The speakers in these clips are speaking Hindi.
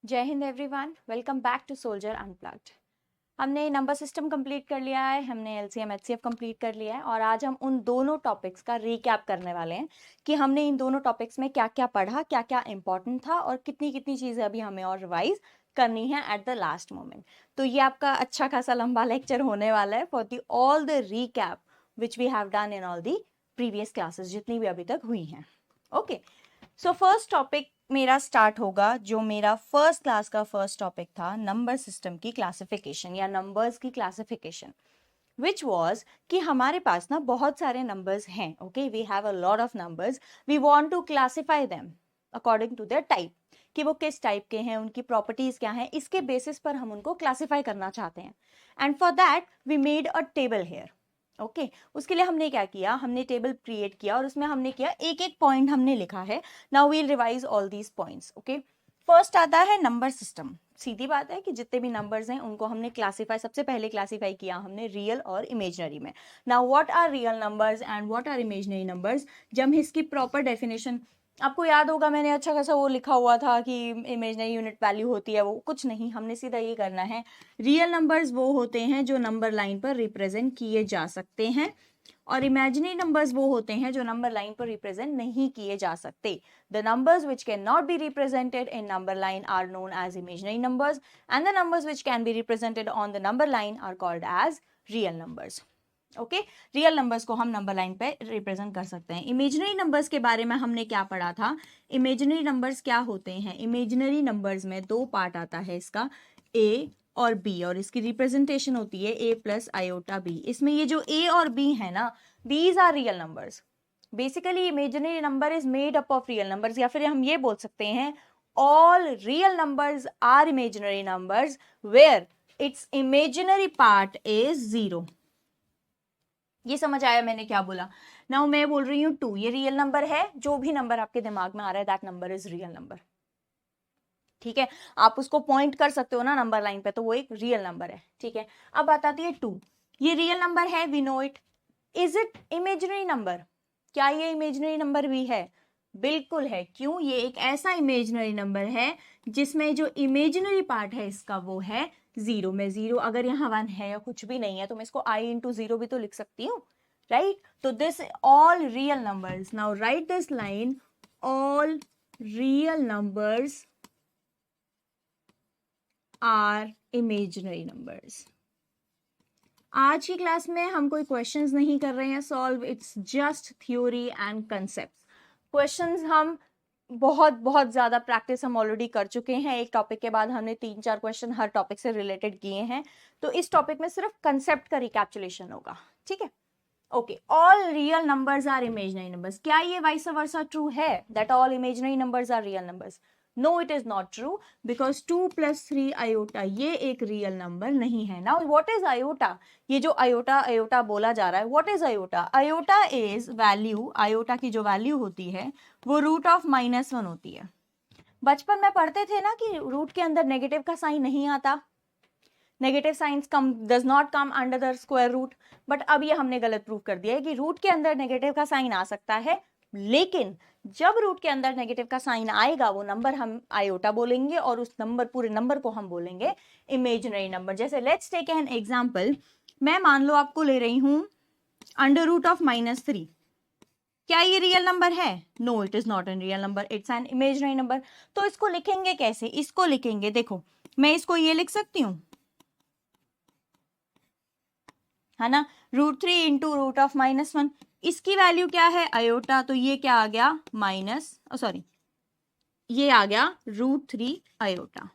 जय हिंद everyone, welcome back to Soldier Unplugged. हमने नंबर सिस्टम कंप्लीट कर लिया है, हमने एलसीएम एचसीएफ कंप्लीट कर लिया है और आज हम उन दोनों टॉपिक्स का रीकैप करने वाले हैं कि हमने इन दोनों टॉपिक्स में क्या क्या पढ़ा, क्या क्या इंपॉर्टेंट था और कितनी कितनी चीज़ें अभी हमें और रिवाइज करनी है एट द लास्ट मोमेंट। तो ये आपका अच्छा खासा लंबा लेक्चर होने वाला है for the all the recap which we have done in all the previous classes जितनी भी अभी तक हुई हैं। ओके, सो फर्स्ट टॉपिक मेरा स्टार्ट होगा, जो मेरा फर्स्ट क्लास का फर्स्ट टॉपिक था, नंबर सिस्टम की क्लासिफिकेशन या नंबर्स की क्लासिफिकेशन, विच वॉज कि हमारे पास ना बहुत सारे नंबर्स हैं। Okay, we have a lot of numbers, we want to classify them according to their type, कि वो किस टाइप के हैं, उनकी प्रॉपर्टीज क्या हैं, इसके बेसिस पर हम उनको क्लासिफाई करना चाहते हैं। And for that we made a table here. Okay, उसके लिए हमने क्या किया, हमने टेबल क्रिएट किया और उसमें हमने किया एक एक पॉइंट हमने लिखा है। Now we'll revise all these points. Okay, first आता है नंबर सिस्टम। सीधी बात है कि जितने भी नंबर्स हैं उनको हमने क्लासिफाई, सबसे पहले क्लासिफाई किया हमने रियल और इमेजनरी में। Now what are real numbers and what are imaginary numbers, जब हम इसकी प्रॉपर डेफिनेशन, आपको याद होगा मैंने अच्छा खासा वो लिखा हुआ था कि इमेजनरी यूनिट वैल्यू होती है, वो कुछ नहीं, हमने सीधा ये करना है, रियल नंबर्स वो होते हैं जो नंबर लाइन पर रिप्रेजेंट किए जा सकते हैं और इमेजिनरी नंबर्स वो होते हैं जो नंबर लाइन पर रिप्रेजेंट नहीं किए जा सकते। The numbers which cannot be represented in number line are known as imaginary numbers and the numbers which can be represented on the number line are called as real numbers. Okay, real numbers को हम नंबर लाइन पे रिप्रेजेंट कर सकते हैं। इमेजिनरी नंबर्स के बारे में हमने क्या पढ़ा था, इमेजिनरी नंबर्स क्या होते हैं, इमेजिनरी नंबर्स में दो पार्ट आता है इसका, ए और बी, और इसकी रिप्रेजेंटेशन होती है ए प्लस आयोटा बी। इसमें ये जो ए और बी है ना, these are real numbers. Basically imaginary number is made up of real numbers, या फिर हम ये बोल सकते हैं all real numbers are imaginary numbers where its imaginary part is zero. ये समझ आया मैंने क्या बोला? नाउ मैं बोल रही हूँ 2, ये रियल नंबर है, जो भी नंबर आपके दिमाग में आ रहा है that number is real number. ठीक है, आप उसको पॉइंट कर सकते हो ना नंबर लाइन पे, तो वो एक रियल नंबर है। ठीक है, अब बात आती है 2, ये रियल नंबर है, we know it. Is it imaginary number? क्या ये इमेजिनरी नंबर भी है? बिल्कुल है। क्यों? ये एक ऐसा इमेजिनरी नंबर है जिसमें जो इमेजिनरी पार्ट है इसका वो है जीरो में। जीरो अगर यहाँ 1 है या कुछ भी नहीं है तो मैं इसको i इंटू जीरो भी तो लिख सकती हूँ, राइट? तो this all real numbers, now right this line, all real numbers are imaginary numbers. आज की क्लास में हम कोई क्वेश्चंस नहीं कर रहे हैं solve, it's just theory and concept. Questions हम बहुत बहुत ज्यादा प्रैक्टिस हम ऑलरेडी कर चुके हैं, एक टॉपिक के बाद हमने 3-4 क्वेश्चन हर टॉपिक से रिलेटेड किए हैं, तो इस टॉपिक में सिर्फ कंसेप्ट का रिकैप्चुलेशन होगा। ठीक है, okay, all real numbers are imaginary numbers. क्या ये वाइस वर्सा ट्रू है that all imaginary numbers are real numbers? No, it is not true, because 2 + 3 iota ये एक रियल नंबर नहीं है। Now what is iota? ये जो आयोटा आयोटा बोला जा रहा है, what is iota? Iota is value, iota की जो वैल्यू होती है वो रूट ऑफ -1 होती है। बचपन में पढ़ते थे ना कि रूट के अंदर नेगेटिव का साइन नहीं आता, negative signs come does not come under the square root. But अब ये हमने गलत प्रूव कर दिया है कि रूट के अंदर नेगेटिव का साइन आ सकता है, लेकिन जब रूट के अंदर नेगेटिव का साइन आएगा वो नंबर हम आयोटा बोलेंगे और उस नंबर, पूरे नंबर को हम बोलेंगे इमेजिनरी नंबर। जैसे लेट्स टेक एन एग्जांपल, मैं मान लो आपको ले रही हूं √3। क्या ये रियल नंबर है? No, it is not an real number, it's an imaginary number. तो इसको लिखेंगे कैसे? इसको लिखेंगे, देखो मैं इसको ये लिख सकती हूँ, है ना, √3 इंटू रूट ऑफ -1। इसकी वैल्यू क्या है? आयोटा, तो ये क्या आ गया सॉरी, ये आ गया √3 आयोटा।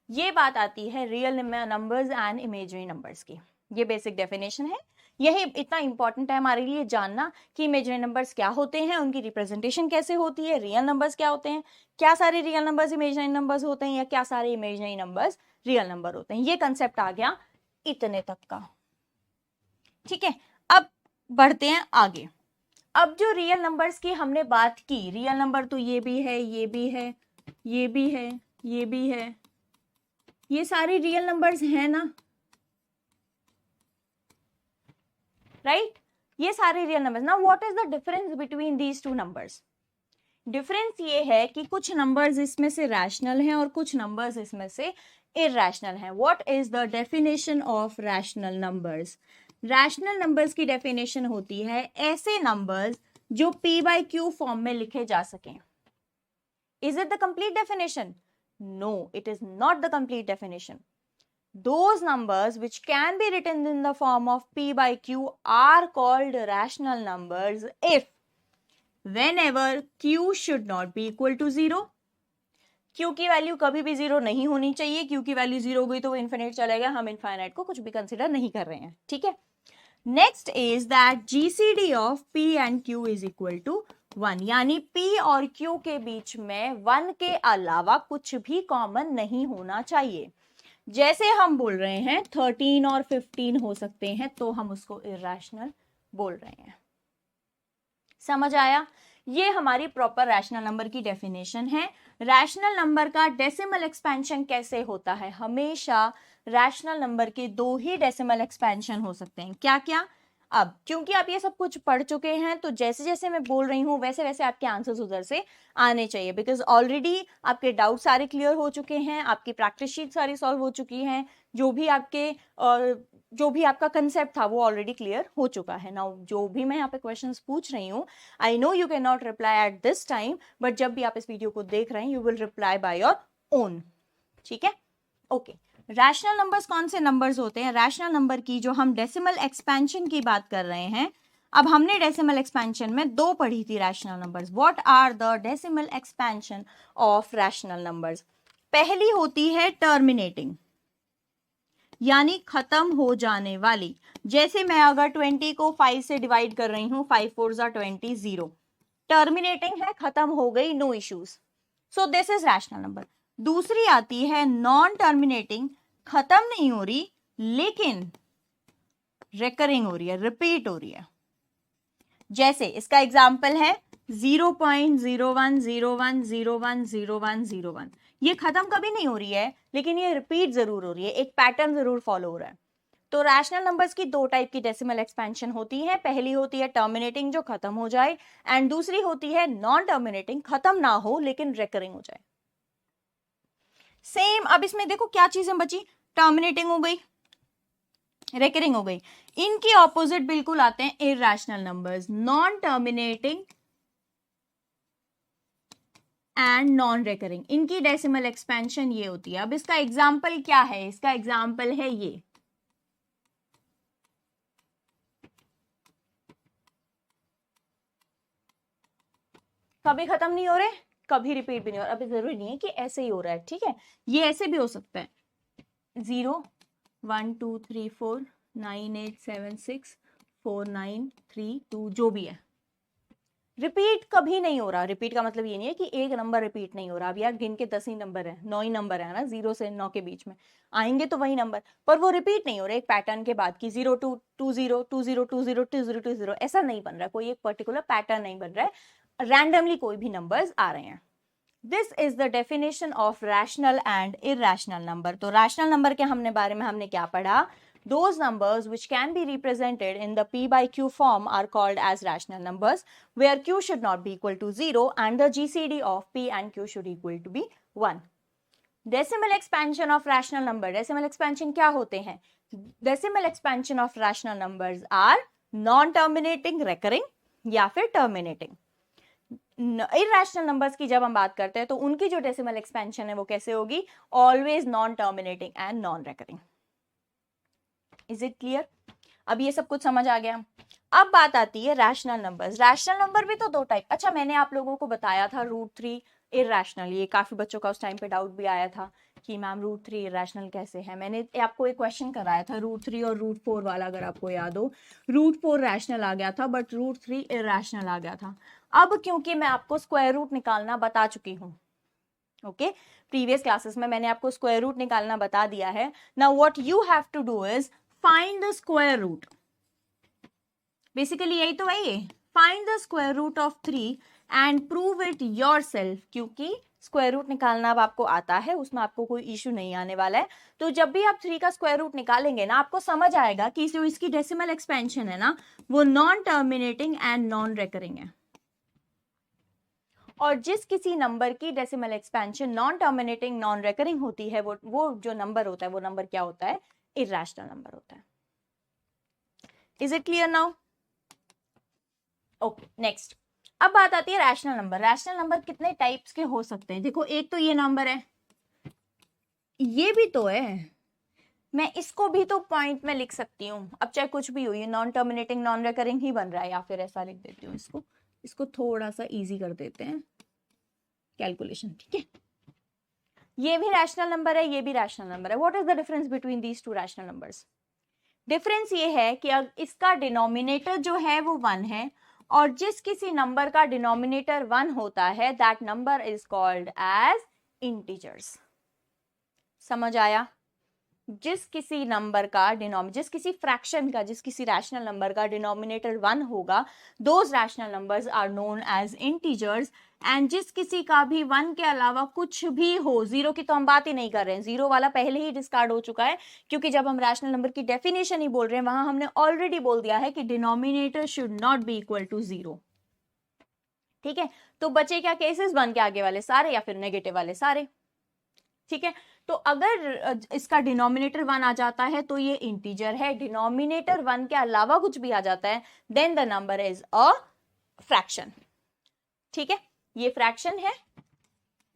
ये बात आती है real numbers and imaginary numbers की, ये बेसिक डेफिनेशन है। यही इतना इंपॉर्टेंट है हमारे लिए जानना कि इमेजिनरी नंबर्स क्या होते हैं, उनकी रिप्रेजेंटेशन कैसे होती है, रियल नंबर्स क्या होते हैं, क्या सारे रियल नंबर्स इमेजिनरी नंबर्स होते हैं या क्या सारे इमेजिनरी नंबर्स रियल नंबर होते हैं। ये कंसेप्ट आ गया इतने तक का। ठीक है, अब बढ़ते हैं आगे। अब जो रियल नंबर्स की हमने बात की, रियल नंबर तो ये भी है, ये भी है, ये भी है, ये भी है, ये सारे रियल नंबर्स हैं ना, राइट? ये सारे real numbers. Now what is the difference between these two numbers? Difference ये है कि कुछ नंबर्स इसमें से रैशनल हैं और कुछ नंबर्स इसमें से इरैशनल हैं. What is the definition of rational numbers? Rational numbers की डेफिनेशन होती है ऐसे नंबर्स जो p बाई क्यू फॉर्म में लिखे जा सकें. Is it the complete definition? No, it is not the complete definition. Those numbers which can be written in the form of p by q are called rational numbers if whenever q should not be equal to 0. q की वैल्यू कभी भी 0 नहीं होनी चाहिए. q की वैल्यू 0 हो गई तो वो इन्फिनिट चलेगा. हम इनफाइनाइट को कुछ भी कंसिडर नहीं कर रहे हैं. ठीक है. Next is that GCD of p and q is equal to 1, यानी p और q के बीच में 1 के अलावा कुछ भी कॉमन नहीं होना चाहिए. जैसे हम बोल रहे हैं 13 और 15 हो सकते हैं तो हम उसको इरैशनल बोल रहे हैं. समझ आया? ये हमारी प्रॉपर रैशनल नंबर की डेफिनेशन है. रैशनल नंबर का डेसिमल एक्सपेंशन कैसे होता है? हमेशा रैशनल नंबर के 2 ही डेसिमल एक्सपेंशन हो सकते हैं. क्या क्या? अब क्योंकि आप ये सब कुछ पढ़ चुके हैं तो जैसे जैसे मैं बोल रही हूँ वैसे वैसे आपके आंसर्स उधर से आने चाहिए, बिकॉज ऑलरेडी आपके डाउट सारे क्लियर हो चुके हैं, आपकी प्रैक्टिस शीट सारी सॉल्व हो चुकी हैं, जो भी आपका कंसेप्ट था वो ऑलरेडी क्लियर हो चुका है. नाउ जो भी मैं यहाँ पे क्वेश्चंस पूछ रही हूँ, I know you can not reply at this time, but जब भी आप इस वीडियो को देख रहे हैं you will reply by your own. ठीक है. ओके. रैशनल नंबर्स कौन से नंबर्स होते हैं? रैशनल नंबर की जो हम डेसिमल एक्सपेंशन की बात कर रहे हैं, अब हमने डेसिमल एक्सपेंशन में 2 पढ़ी थी rational numbers. What are the decimal expansion of rational numbers? पहली होती है टर्मिनेटिंग, यानी खत्म हो जाने वाली. जैसे मैं अगर 20 को 5 से डिवाइड कर रही हूं, 5 4 20, 0. टर्मिनेटिंग है, खत्म हो गई, no issues. So this is rational number. दूसरी आती है नॉन टर्मिनेटिंग, खत्म नहीं हो रही लेकिन रिकरिंग हो रही है, रिपीट हो रही है. जैसे इसका एग्जाम्पल है 0.0101010101. ये खत्म कभी नहीं हो रही है लेकिन ये रिपीट जरूर हो रही है, एक पैटर्न जरूर फॉलो हो रहा है. तो रैशनल नंबर्स की 2 टाइप की डेसिमल एक्सपेंशन होती है. पहली होती है टर्मिनेटिंग, जो खत्म हो जाए, एंड दूसरी होती है नॉन टर्मिनेटिंग, खत्म ना हो लेकिन रिकरिंग हो जाए. सेम. अब इसमें देखो क्या चीजें बची, टर्मिनेटिंग हो गई, रिकरिंग हो गई. इनकी ऑपोजिट बिल्कुल आते हैं irrational numbers, non terminating and non recurring. इनकी डेसिमल एक्सपेंशन ये होती है. अब इसका एग्जाम्पल क्या है? इसका एग्जाम्पल है ये, कभी खत्म नहीं हो रहे, कभी रिपीट भी नहीं हो रहा. अभी जरूरी नहीं है कि ऐसे ही हो रहा है. ठीक है, ये ऐसे भी हो सकता है. 0 1 2 3 4 9 8 7 6 4 9 3 2, जो भी है, रिपीट कभी नहीं हो रहा. रिपीट का मतलब ये नहीं है कि एक नंबर रिपीट नहीं हो रहा. अब यार गिन के 10 ही नंबर है, 9 ही नंबर है ना, 0 से 9 के बीच में आएंगे तो वही नंबर, पर वो रिपीट नहीं हो रहे एक पैटर्न के बाद की 0 2 2 0 2 0 2 0 2 0 2 0. ऐसा नहीं बन रहा, कोई एक पर्टिकुलर पैटर्न नहीं बन रहा है, रैंडमली कोई भी नंबर्स आ रहे हैं. This is the definition of rational and irrational number. तो रैशनल नंबर के बारे में हमने क्या पढ़ा? Those numbers which can be represented in the p by q form are called as rational numbers, where q should not be equal to 0 and the GCD of p and q should equal to be 1. Decimal expansion of rational number. Decimal expansion क्या होते हैं? Decimal expansion of rational numbers are non-terminating, recurring या फिर terminating. इरैशनल नंबर्स की जब हम बात करते हैं तो उनकी जो डेसिमल एक्सपेंशन है वो कैसे होगी? Always non terminating and non recurring. Is it clear? अब ये सब कुछ समझ आ गया. अब बात आती है रैशनल नंबर्स. रैशनल नंबर भी तो 2 टाइप. अच्छा, मैंने आप लोगों को बताया था √3 इरैशनल. ये काफी बच्चों का उस टाइम पे डाउट भी आया था कि मैम √3 इरैशनल कैसे है. मैंने आपको एक क्वेश्चन कराया था √3 और √4 वाला, अगर आपको याद हो. √4 रैशनल आ गया था बट √3 इरैशनल आ गया था. अब क्योंकि मैं आपको स्क्वायर रूट निकालना बता चुकी हूँ, ओके, प्रीवियस क्लासेस में मैंने आपको स्क्वायर रूट निकालना बता दिया है. Now what you have to do is find the square root. Basically यही तो है ये, find the square root of 3 and prove it yourself. क्योंकि स्क्वायर रूट निकालना अब आपको आता है, उसमें आपको कोई इशू नहीं आने वाला है. तो जब भी आप 3 का स्क्वायर रूट निकालेंगे ना, आपको समझ आएगा कि जो इसकी डेसिमल एक्सपेंशन है ना, वो non terminating and non recurring है. और जिस किसी नंबर की decimal expansion non terminating non recurring होती है, वो जो नंबर होता है वो नंबर क्या होता है? इरैशनल नंबर होता है। Is it clear now? Okay, next. अब बात आती है रैशनल नंबर। रैशनल नंबर कितने टाइप्स के हो सकते हैं? देखो, एक तो ये नंबर है, ये भी तो है, मैं इसको भी तो पॉइंट में लिख सकती हूँ। अब चाहे कुछ भी हो, ये नॉन टर्मिनेटिंग नॉन रेकरिंग ही बन रहा है, या फिर ऐसा लिख देती हूँ इसको थोड़ा सा इजी कर देते हैं कैलकुलेशन, ठीक है। ये भी रैशनल नंबर है, ये भी रैशनल नंबर है। What is the difference between these two rational numbers? Difference ये है कि अब इसका डिनोमिनेटर जो है वो 1 है, और जिस किसी नंबर का डिनोमिनेटर 1 होता है, that number is called as integers. समझ आया? जिस किसी नंबर का जिस किसी फ्रैक्शन का, जिस किसी रैशनल नंबर का डिनोमिनेटर 1 होगा, those rational numbers are known as integers. And जिस किसी का भी 1 के अलावा कुछ भी हो, 0 की तो हम बात ही नहीं कर रहे हैं, 0 वाला पहले ही डिस्कार्ड हो चुका है, क्योंकि जब हम रैशनल नंबर की डेफिनेशन ही बोल रहे हैं, वहां हमने ऑलरेडी बोल दिया है कि denominator should not be equal to 0। ठीक है, तो बचे क्या केसेस? 1 के आगे वाले सारे या फिर नेगेटिव वाले सारे। ठीक है, तो अगर इसका डिनोमिनेटर 1 आ जाता है तो ये इंटीजर है, डिनोमिनेटर 1 के अलावा कुछ भी आ जाता है, then the number is a fraction. ठीक है, ये फ्रैक्शन है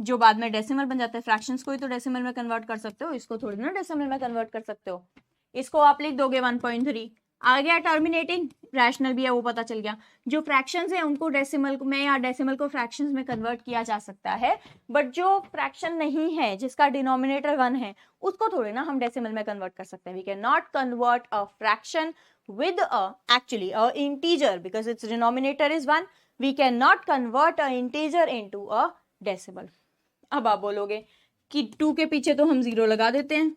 जो बाद में डेसिमल बन जाता है। फ्रैक्शंस को ही तो डेसिमल में कन्वर्ट कर सकते हो, इसको थोड़ी ना डेसिमल में कन्वर्ट कर सकते हो। इसको आप लिख दोगे 1.3, आ गया टर्मिनेटिंग, रैशनल भी है वो पता चल गया। जो फ्रैक्शंस है उनको डेसिमल में या डेसिमल को फ्रैक्शंस में कन्वर्ट किया जा सकता है, बट जो फ्रैक्शन नहीं है, जिसका डिनोमिनेटर 1 है, उसको थोड़ी ना हम डेसिमल में कन्वर्ट कर सकते हैं। We can not convert a fraction with actually a integer because its denominator is 1. We cannot convert a integer into a decimal. अब आप बोलोगे कि 2 के पीछे तो हम 0 लगा देते हैं,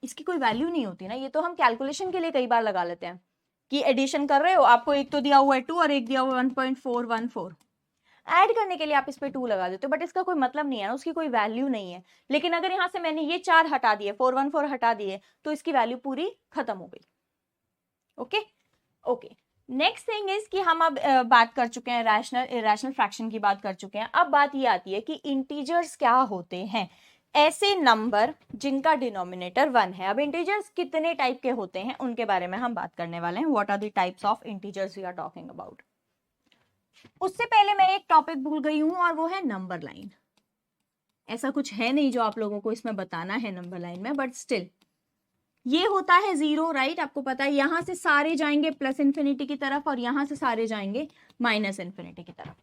इसकी कोई वैल्यू नहीं होती ना। ये तो हम कैलकुलेशन के लिए कई बार लगा लेते हैं कि एडिशन कर रहे हो, आपको एक तो दिया हुआ है 2 और एक दिया हुआ 1.414, ऐड करने के लिए आप इस पे 2 लगा देते हो, बट इसका कोई मतलब नहीं है ना, उसकी कोई वैल्यू नहीं है। लेकिन अगर यहां से मैंने ये 4 हटा दिए, 414 हटा दिए, तो इसकी वैल्यू पूरी खत्म हो गई। Okay okay, next thing is कि हम अब बात कर चुके हैं रैशनल इरैशनल फ्रैक्शन की बात कर चुके हैं। अब बात ये आती है कि इंटीजर्स क्या होते हैं? ऐसे नंबर जिनका डिनोमिनेटर 1 है। अब इंटीजर्स कितने टाइप के होते हैं उनके बारे में हम बात करने वाले हैं। What are the types of integers we are talking about. उससे पहले मैं एक टॉपिक भूल गई हूं, और वो है नंबर लाइन। ऐसा कुछ है नहीं जो आप लोगों को इसमें बताना है नंबर लाइन में, बट स्टिल ये होता है 0, राइट? आपको पता है यहां से सारे जाएंगे प्लस इंफिनिटी की तरफ, और यहां से सारे जाएंगे माइनस इंफिनिटी की तरफ।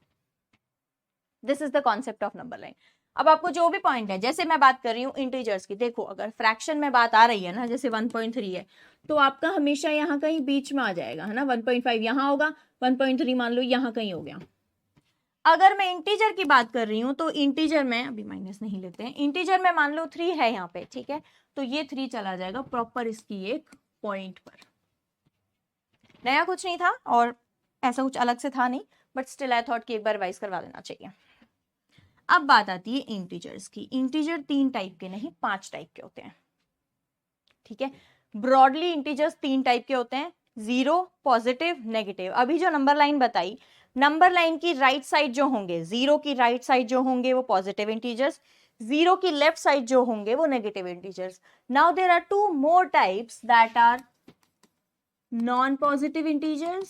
This is the concept of number line. अब आपको जो भी पॉइंट है, जैसे मैं बात कर रही हूँ इंटीजर्स की, देखो अगर फ्रैक्शन में बात आ रही है ना, जैसे 1.3 है, तो आपका हमेशा यहाँ कहीं बीच में आ जाएगा, है ना। 1.5 यहाँ होगा, 1.3 मान लो यहाँ कहीं हो गया। अगर मैं इंटीजर की बात कर रही हूँ, तो इंटीजर में अभी माइनस नहीं लेते हैं, इंटीजर में मान लो 3 है यहाँ पे, ठीक है, तो ये 3 चला जाएगा प्रॉपर इसकी एक पॉइंट पर। नया कुछ नहीं था और ऐसा कुछ अलग से था नहीं, बट स्टिल आई थॉट कि एक बार रिवाइज करवा देना चाहिए। अब बात आती है इंटीजर्स की। इंटीजर 3 टाइप के नहीं, 5 टाइप के होते हैं। ठीक है, ब्रॉडली इंटीजर्स 3 टाइप के होते हैं, 0, पॉजिटिव, नेगेटिव। अभी जो नंबर लाइन बताई, नंबर लाइन की राइट साइड जो होंगे, 0 की राइट साइड जो होंगे वो पॉजिटिव इंटीजर्स, 0 की लेफ्ट साइड जो होंगे वो negative integers. Now there are 2 more types that are non-positive integers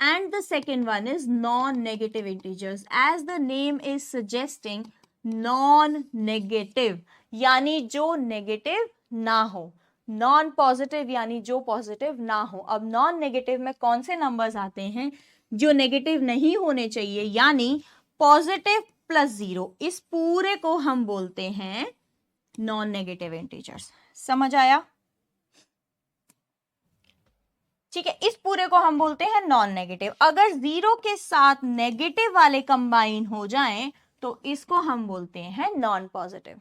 and the second one is non-negative integers. As the name is suggesting, non-negative यानी जो नेगेटिव ना हो, नॉन पॉजिटिव यानी जो पॉजिटिव ना हो। अब नॉन नेगेटिव में कौन से नंबर्स आते हैं जो नेगेटिव नहीं होने चाहिए, यानी पॉजिटिव प्लस 0, इस पूरे को हम बोलते हैं नॉन नेगेटिव इंटीजर्स। समझ आया? ठीक है, इस पूरे को हम बोलते हैं नॉन नेगेटिव। अगर 0 के साथ नेगेटिव वाले कंबाइन हो जाएं तो इसको हम बोलते हैं non positive.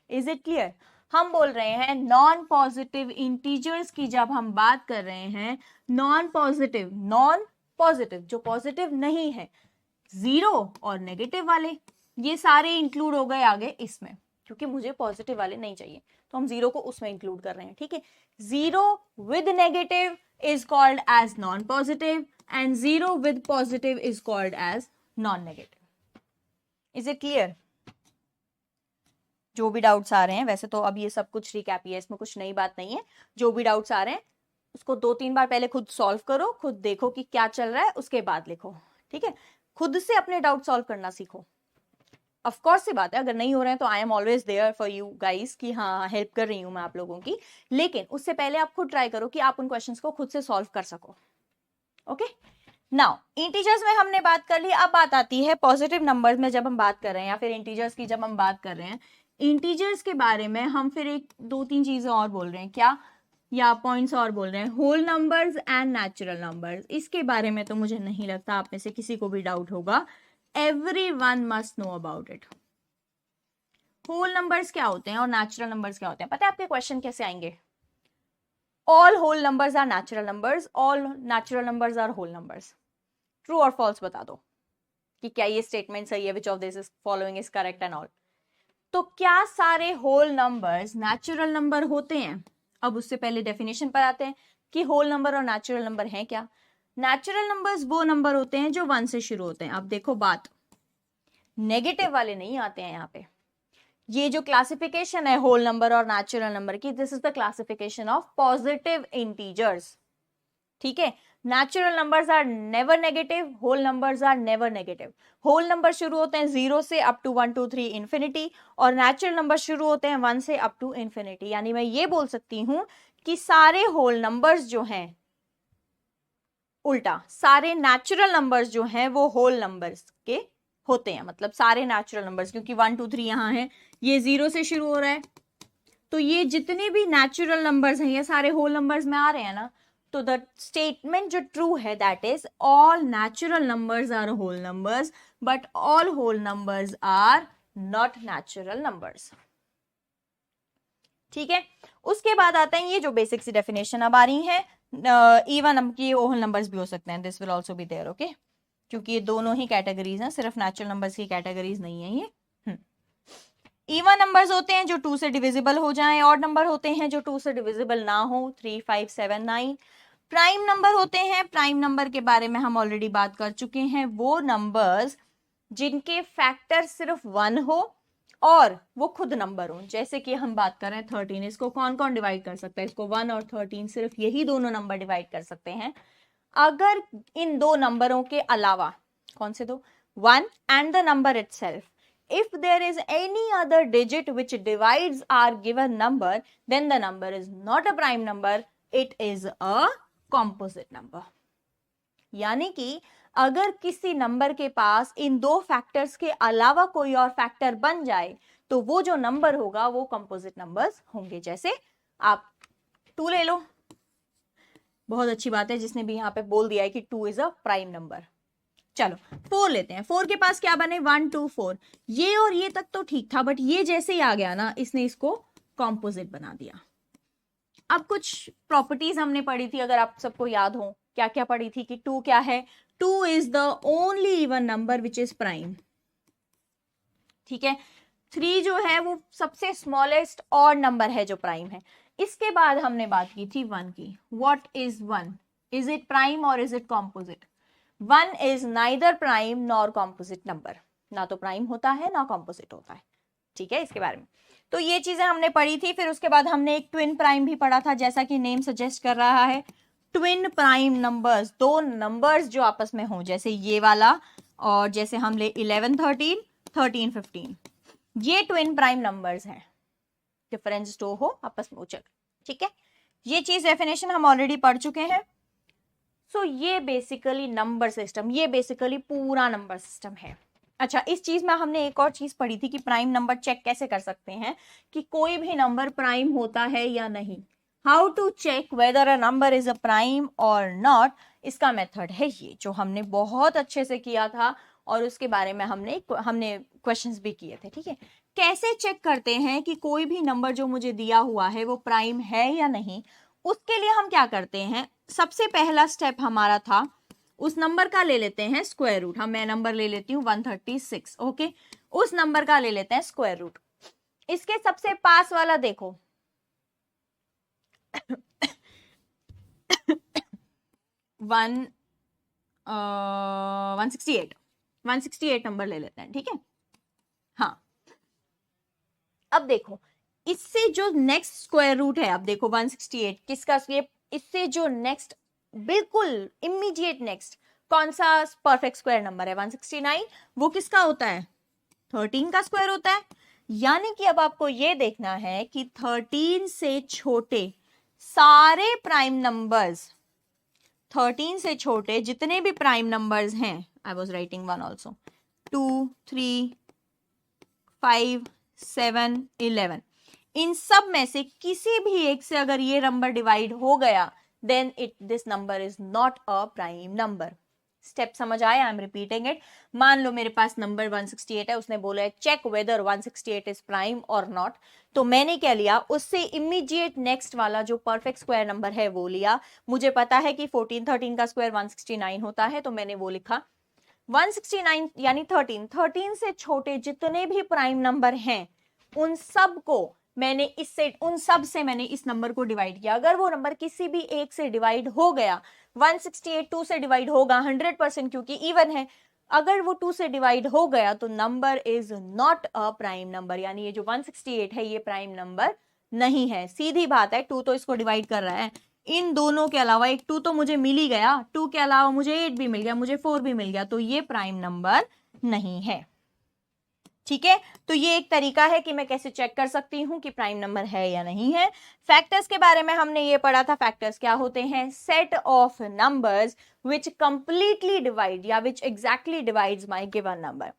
Is it clear? हम बोल रहे हैं नॉन पॉजिटिव इंटीजर्स की जब हम बात कर रहे हैं, नॉन पॉजिटिव जो पॉजिटिव नहीं है, 0 और नेगेटिव वाले, ये सारे इंक्लूड हो गए आगे इसमें, क्योंकि मुझे पॉजिटिव वाले नहीं चाहिए तो हम 0 को उसमें इंक्लूड कर रहे हैं। ठीक है, 0 with negative is called as non-positive and 0 with positive is called as non-negative. Is it clear? जो भी डाउट्स आ रहे हैं, वैसे तो अब ये सब कुछ रिकैप ही है, इसमें कुछ नई बात नहीं है, जो भी डाउट्स आ रहे हैं उसको 2-3 बार पहले खुद सॉल्व करो, खुद देखो कि क्या चल रहा है, उसके बाद लिखो, ठीक है? खुद से अपने डाउट सॉल्व करना सीखो। ऑफ कोर्स सी बात है, अगर नहीं हो रहे हैं तो I am always there for you guys कि हाँ हेल्प कर रही हूं मैं आप लोगों की, लेकिन उससे पहले आप खुद ट्राई करो कि आप उन क्वेश्चंस को खुद से सॉल्व कर सको। ओके, नाउ इंटीजर्स में हमने बात कर ली, अब बात आती है पॉजिटिव नंबर्स में। जब हम बात कर रहे हैं या फिर इंटीजर्स की जब हम बात कर रहे हैं, इंटीजर्स के बारे में हम फिर एक 2-3 चीजें और बोल रहे हैं, क्या या पॉइंट्स और बोल रहे हैं, whole numbers and natural numbers. इसके बारे में तो मुझे नहीं लगता आप में से किसी को भी डाउट होगा, everyone must know about it. Whole numbers क्या होते हैं और नेचुरल नंबर्स क्या होते हैं? पता है आपके क्वेश्चन कैसे आएंगे? All whole numbers are natural numbers, all natural numbers are whole numbers. True और फॉल्स बता दो कि क्या ये स्टेटमेंट सही है, which of this is following is correct and all. तो क्या सारे होल नंबर्स नेचुरल नंबर होते हैं? अब उससे पहले डेफिनेशन पर आते हैं कि होल नंबर और नेचुरल नंबर हैं क्या। नेचुरल नंबर्स वो नंबर होते हैं जो 1 से शुरू होते हैं। अब देखो बात, नेगेटिव वाले नहीं आते हैं यहाँ पे। ये जो क्लासिफिकेशन है होल नंबर और नेचुरल नंबर की, this is the classification of positive integers, ठीक है? Natural numbers are never negative, whole numbers are never negative. Whole number शुरू होते हैं 0 से अप टू 1 2 3 इंफिनिटी, और नेचुरल नंबर शुरू होते हैं 1 से अप टू इंफिनिटी। यानी मैं ये बोल सकती हूं कि सारे होल नंबर्स जो हैं, उल्टा सारे नेचुरल नंबर्स जो हैं वो होल नंबर्स के होते हैं। मतलब सारे नेचुरल नंबर्स, क्योंकि 1 2 3 यहां है, ये 0 से शुरू हो रहा है, तो ये जितने भी नेचुरल नंबर्स हैं ये सारे होल नंबर्स में आ रहे हैं ना। तो द स्टेटमेंट जो ट्रू है that is all natural numbers are whole numbers, but all whole numbers are not natural numbers, ठीक है? उसके बाद आता है ये जो बेसिक सी डेफिनेशन अब आ रही है, इवन की होल नंबर्स भी हो सकते हैं, this will also be there, okay? क्योंकि ये दोनों ही कैटेगरीज हैं, सिर्फ नेचुरल नंबर्स की कैटेगरीज नहीं है ये। इवन नंबर्स होते हैं जो 2 से डिविजिबल हो जाएं, ऑड नंबर होते हैं जो 2 से डिविजिबल ना हो, 3 5 7 9। प्राइम नंबर होते हैं, प्राइम नंबर के बारे में हम ऑलरेडी बात कर चुके हैं, वो नंबर्स जिनके फैक्टर सिर्फ 1 हो और वो खुद नंबर हो। जैसे कि हम बात कर रहे हैं 13, इसको कौन कौन डिवाइड कर सकता है? इसको 1 और 13, सिर्फ यही दोनों नंबर डिवाइड कर सकते हैं। अगर इन दो नंबरों के अलावा, कौन से दो? 1 and the number itself, if there is any other digit which divides our given number, then the number is not a prime number, it is a composite number। यानी कि अगर किसी नंबर के पास इन दो फैक्टर्स के अलावा कोई और फैक्टर बन जाए तो वो जो नंबर होगा वो कंपोजिट नंबर्स होंगे। जैसे आप 2 ले लो, बहुत अच्छी बात है जिसने भी यहाँ पे बोल दिया है कि 2 इज अ प्राइम नंबर। चलो 4 लेते हैं, 4 के पास क्या बने? 1 2 4। ये और ये तक तो ठीक था, बट ये जैसे ही आ गया ना, इसने इसको कॉम्पोजिट बना दिया। अब कुछ प्रॉपर्टीज हमने पढ़ी थी, अगर आप सबको याद हो, क्या क्या पढ़ी थी कि 2 क्या है? 2 is the only even number which is prime, ठीक है? 3 जो है वो सबसे स्मॉलेस्ट ऑड नंबर है जो प्राइम है। इसके बाद हमने बात की थी 1 की। What is 1? Is it prime और is it composite? 1 is neither prime nor composite number, ना तो प्राइम होता है ना कॉम्पोजिट होता है, ठीक है? इसके बारे में तो ये चीजें हमने पढ़ी थी। फिर उसके बाद हमने एक ट्विन प्राइम भी पढ़ा था, जैसा कि नेम सजेस्ट कर रहा है, ट्विन प्राइम नंबर्स, दो नंबर्स जो आपस में हो, जैसे ये वाला और जैसे हम ले 11 13 13 15, ये ट्विन प्राइम नंबर्स हैं, डिफरेंस दो हो आपस में उचल, ठीक है? ये चीज डेफिनेशन हम ऑलरेडी पढ़ चुके हैं। सो ये बेसिकली नंबर सिस्टम, ये बेसिकली पूरा नंबर सिस्टम है। अच्छा, इस चीज में हमने एक और चीज पढ़ी थी कि प्राइम नंबर चेक कैसे कर सकते हैं, कि कोई भी नंबर प्राइम होता है या नहीं। How to check whether a number is a prime और नॉट, इसका मेथड है ये, जो हमने बहुत अच्छे से किया था और उसके बारे में हमने क्वेश्चंस भी किए थे, ठीक है? कैसे चेक करते हैं कि कोई भी नंबर जो मुझे दिया हुआ है वो प्राइम है या नहीं? उसके लिए हम क्या करते हैं, सबसे पहला स्टेप हमारा था, उस नंबर का ले लेते हैं स्क्वायर रूट। मैं नंबर ले लेती हूँ 136, ओके? उस नंबर का ले लेते हैं स्क्वायर रूट। इसके सबसे पास वाला देखो 1 168 नंबर ले लेते हैं, ठीक है। हाँ, अब देखो इससे जो नेक्स्ट स्क्वायर रूट है, अब देखो 168 किसका, ये इससे जो नेक्स्ट बिल्कुल इमीडिएट नेक्स्ट कौन सा परफेक्ट स्क्वायर नंबर है 169, वो किसका होता है 13 का स्क्वायर होता है। यानी कि अब आपको ये देखना है कि 13 से छोटे सारे प्राइम नंबर्स, 13 से छोटे जितने भी प्राइम नंबर्स हैं, आई वॉज राइटिंग 1 ऑल्सो, 2 3 5 7 11, इन सब में से किसी भी एक से अगर ये नंबर डिवाइड हो गया then this number is not a prime number. Step समझ आया? I am repeating it. मान लो मेरे पास नंबर 168 है, उसने बोला है चेक वेदर 168 इज प्राइम और नॉट, तो मैंने क्या लिया, उससे इमीडिएट नेक्स्ट वाला जो परफेक्ट स्क्वायर नंबर है वो लिया। मुझे पता है कि 14 13 का स्क्वायर 169 होता है, तो मैंने वो लिखा 169 यानी 13 से छोटे जितने भी प्राइम नंबर हैं उन सब को मैंने उन सब से मैंने इस नंबर को डिवाइड किया। अगर वो नंबर किसी भी एक से डिवाइड हो गया, 168 2 से डिवाइड होगा 100% क्योंकि इवन है, अगर वो 2 से डिवाइड हो गया तो number is not a prime number, यानी ये जो 168 है ये प्राइम नंबर नहीं है। सीधी बात है, 2 तो इसको डिवाइड कर रहा है, इन दोनों के अलावा एक 2 तो मुझे मिल ही गया, 2 के अलावा मुझे 8 भी मिल गया, मुझे 4 भी मिल गया, तो ये प्राइम नंबर नहीं है। ठीक है, तो ये एक तरीका है कि मैं कैसे चेक कर सकती हूं कि प्राइम नंबर है या नहीं है। फैक्टर्स के बारे में हमने ये पढ़ा था, फैक्टर्स क्या होते हैं, set of numbers which completely divide या which exactly divides my given number.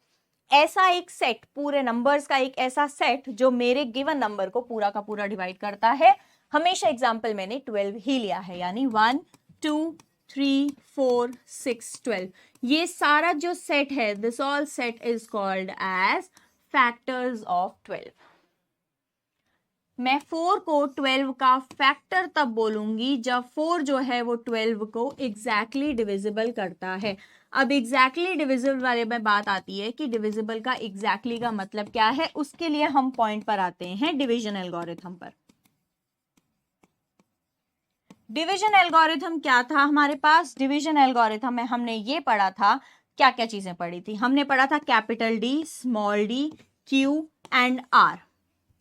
ऐसा एक सेट, पूरे नंबर्स का एक ऐसा सेट जो मेरे गिवन नंबर को पूरा का पूरा डिवाइड करता है। हमेशा एग्जाम्पल मैंने 12 ही लिया है, यानी 1 2 3 4 6 12, ये सारा जो सेट है, this all set is called as factors of 12। मैं 4 को 12 का फैक्टर तब बोलूंगी जब 4 जो है वो 12 को एग्जैक्टली डिविजिबल करता है। अब एग्जैक्टली डिविजिबल वाले में बात आती है कि डिविजिबल का एग्जैक्टली का मतलब क्या है, उसके लिए हम पॉइंट पर आते हैं, डिवीजन एल्गोरिथम पर। डिवीजन एल्गोरिथम क्या था हमारे पास, डिवीजन एल्गोरिथम में हमने ये पढ़ा था, क्या क्या चीजें पढ़ी थी, हमने पढ़ा था capital D, small d, q and r.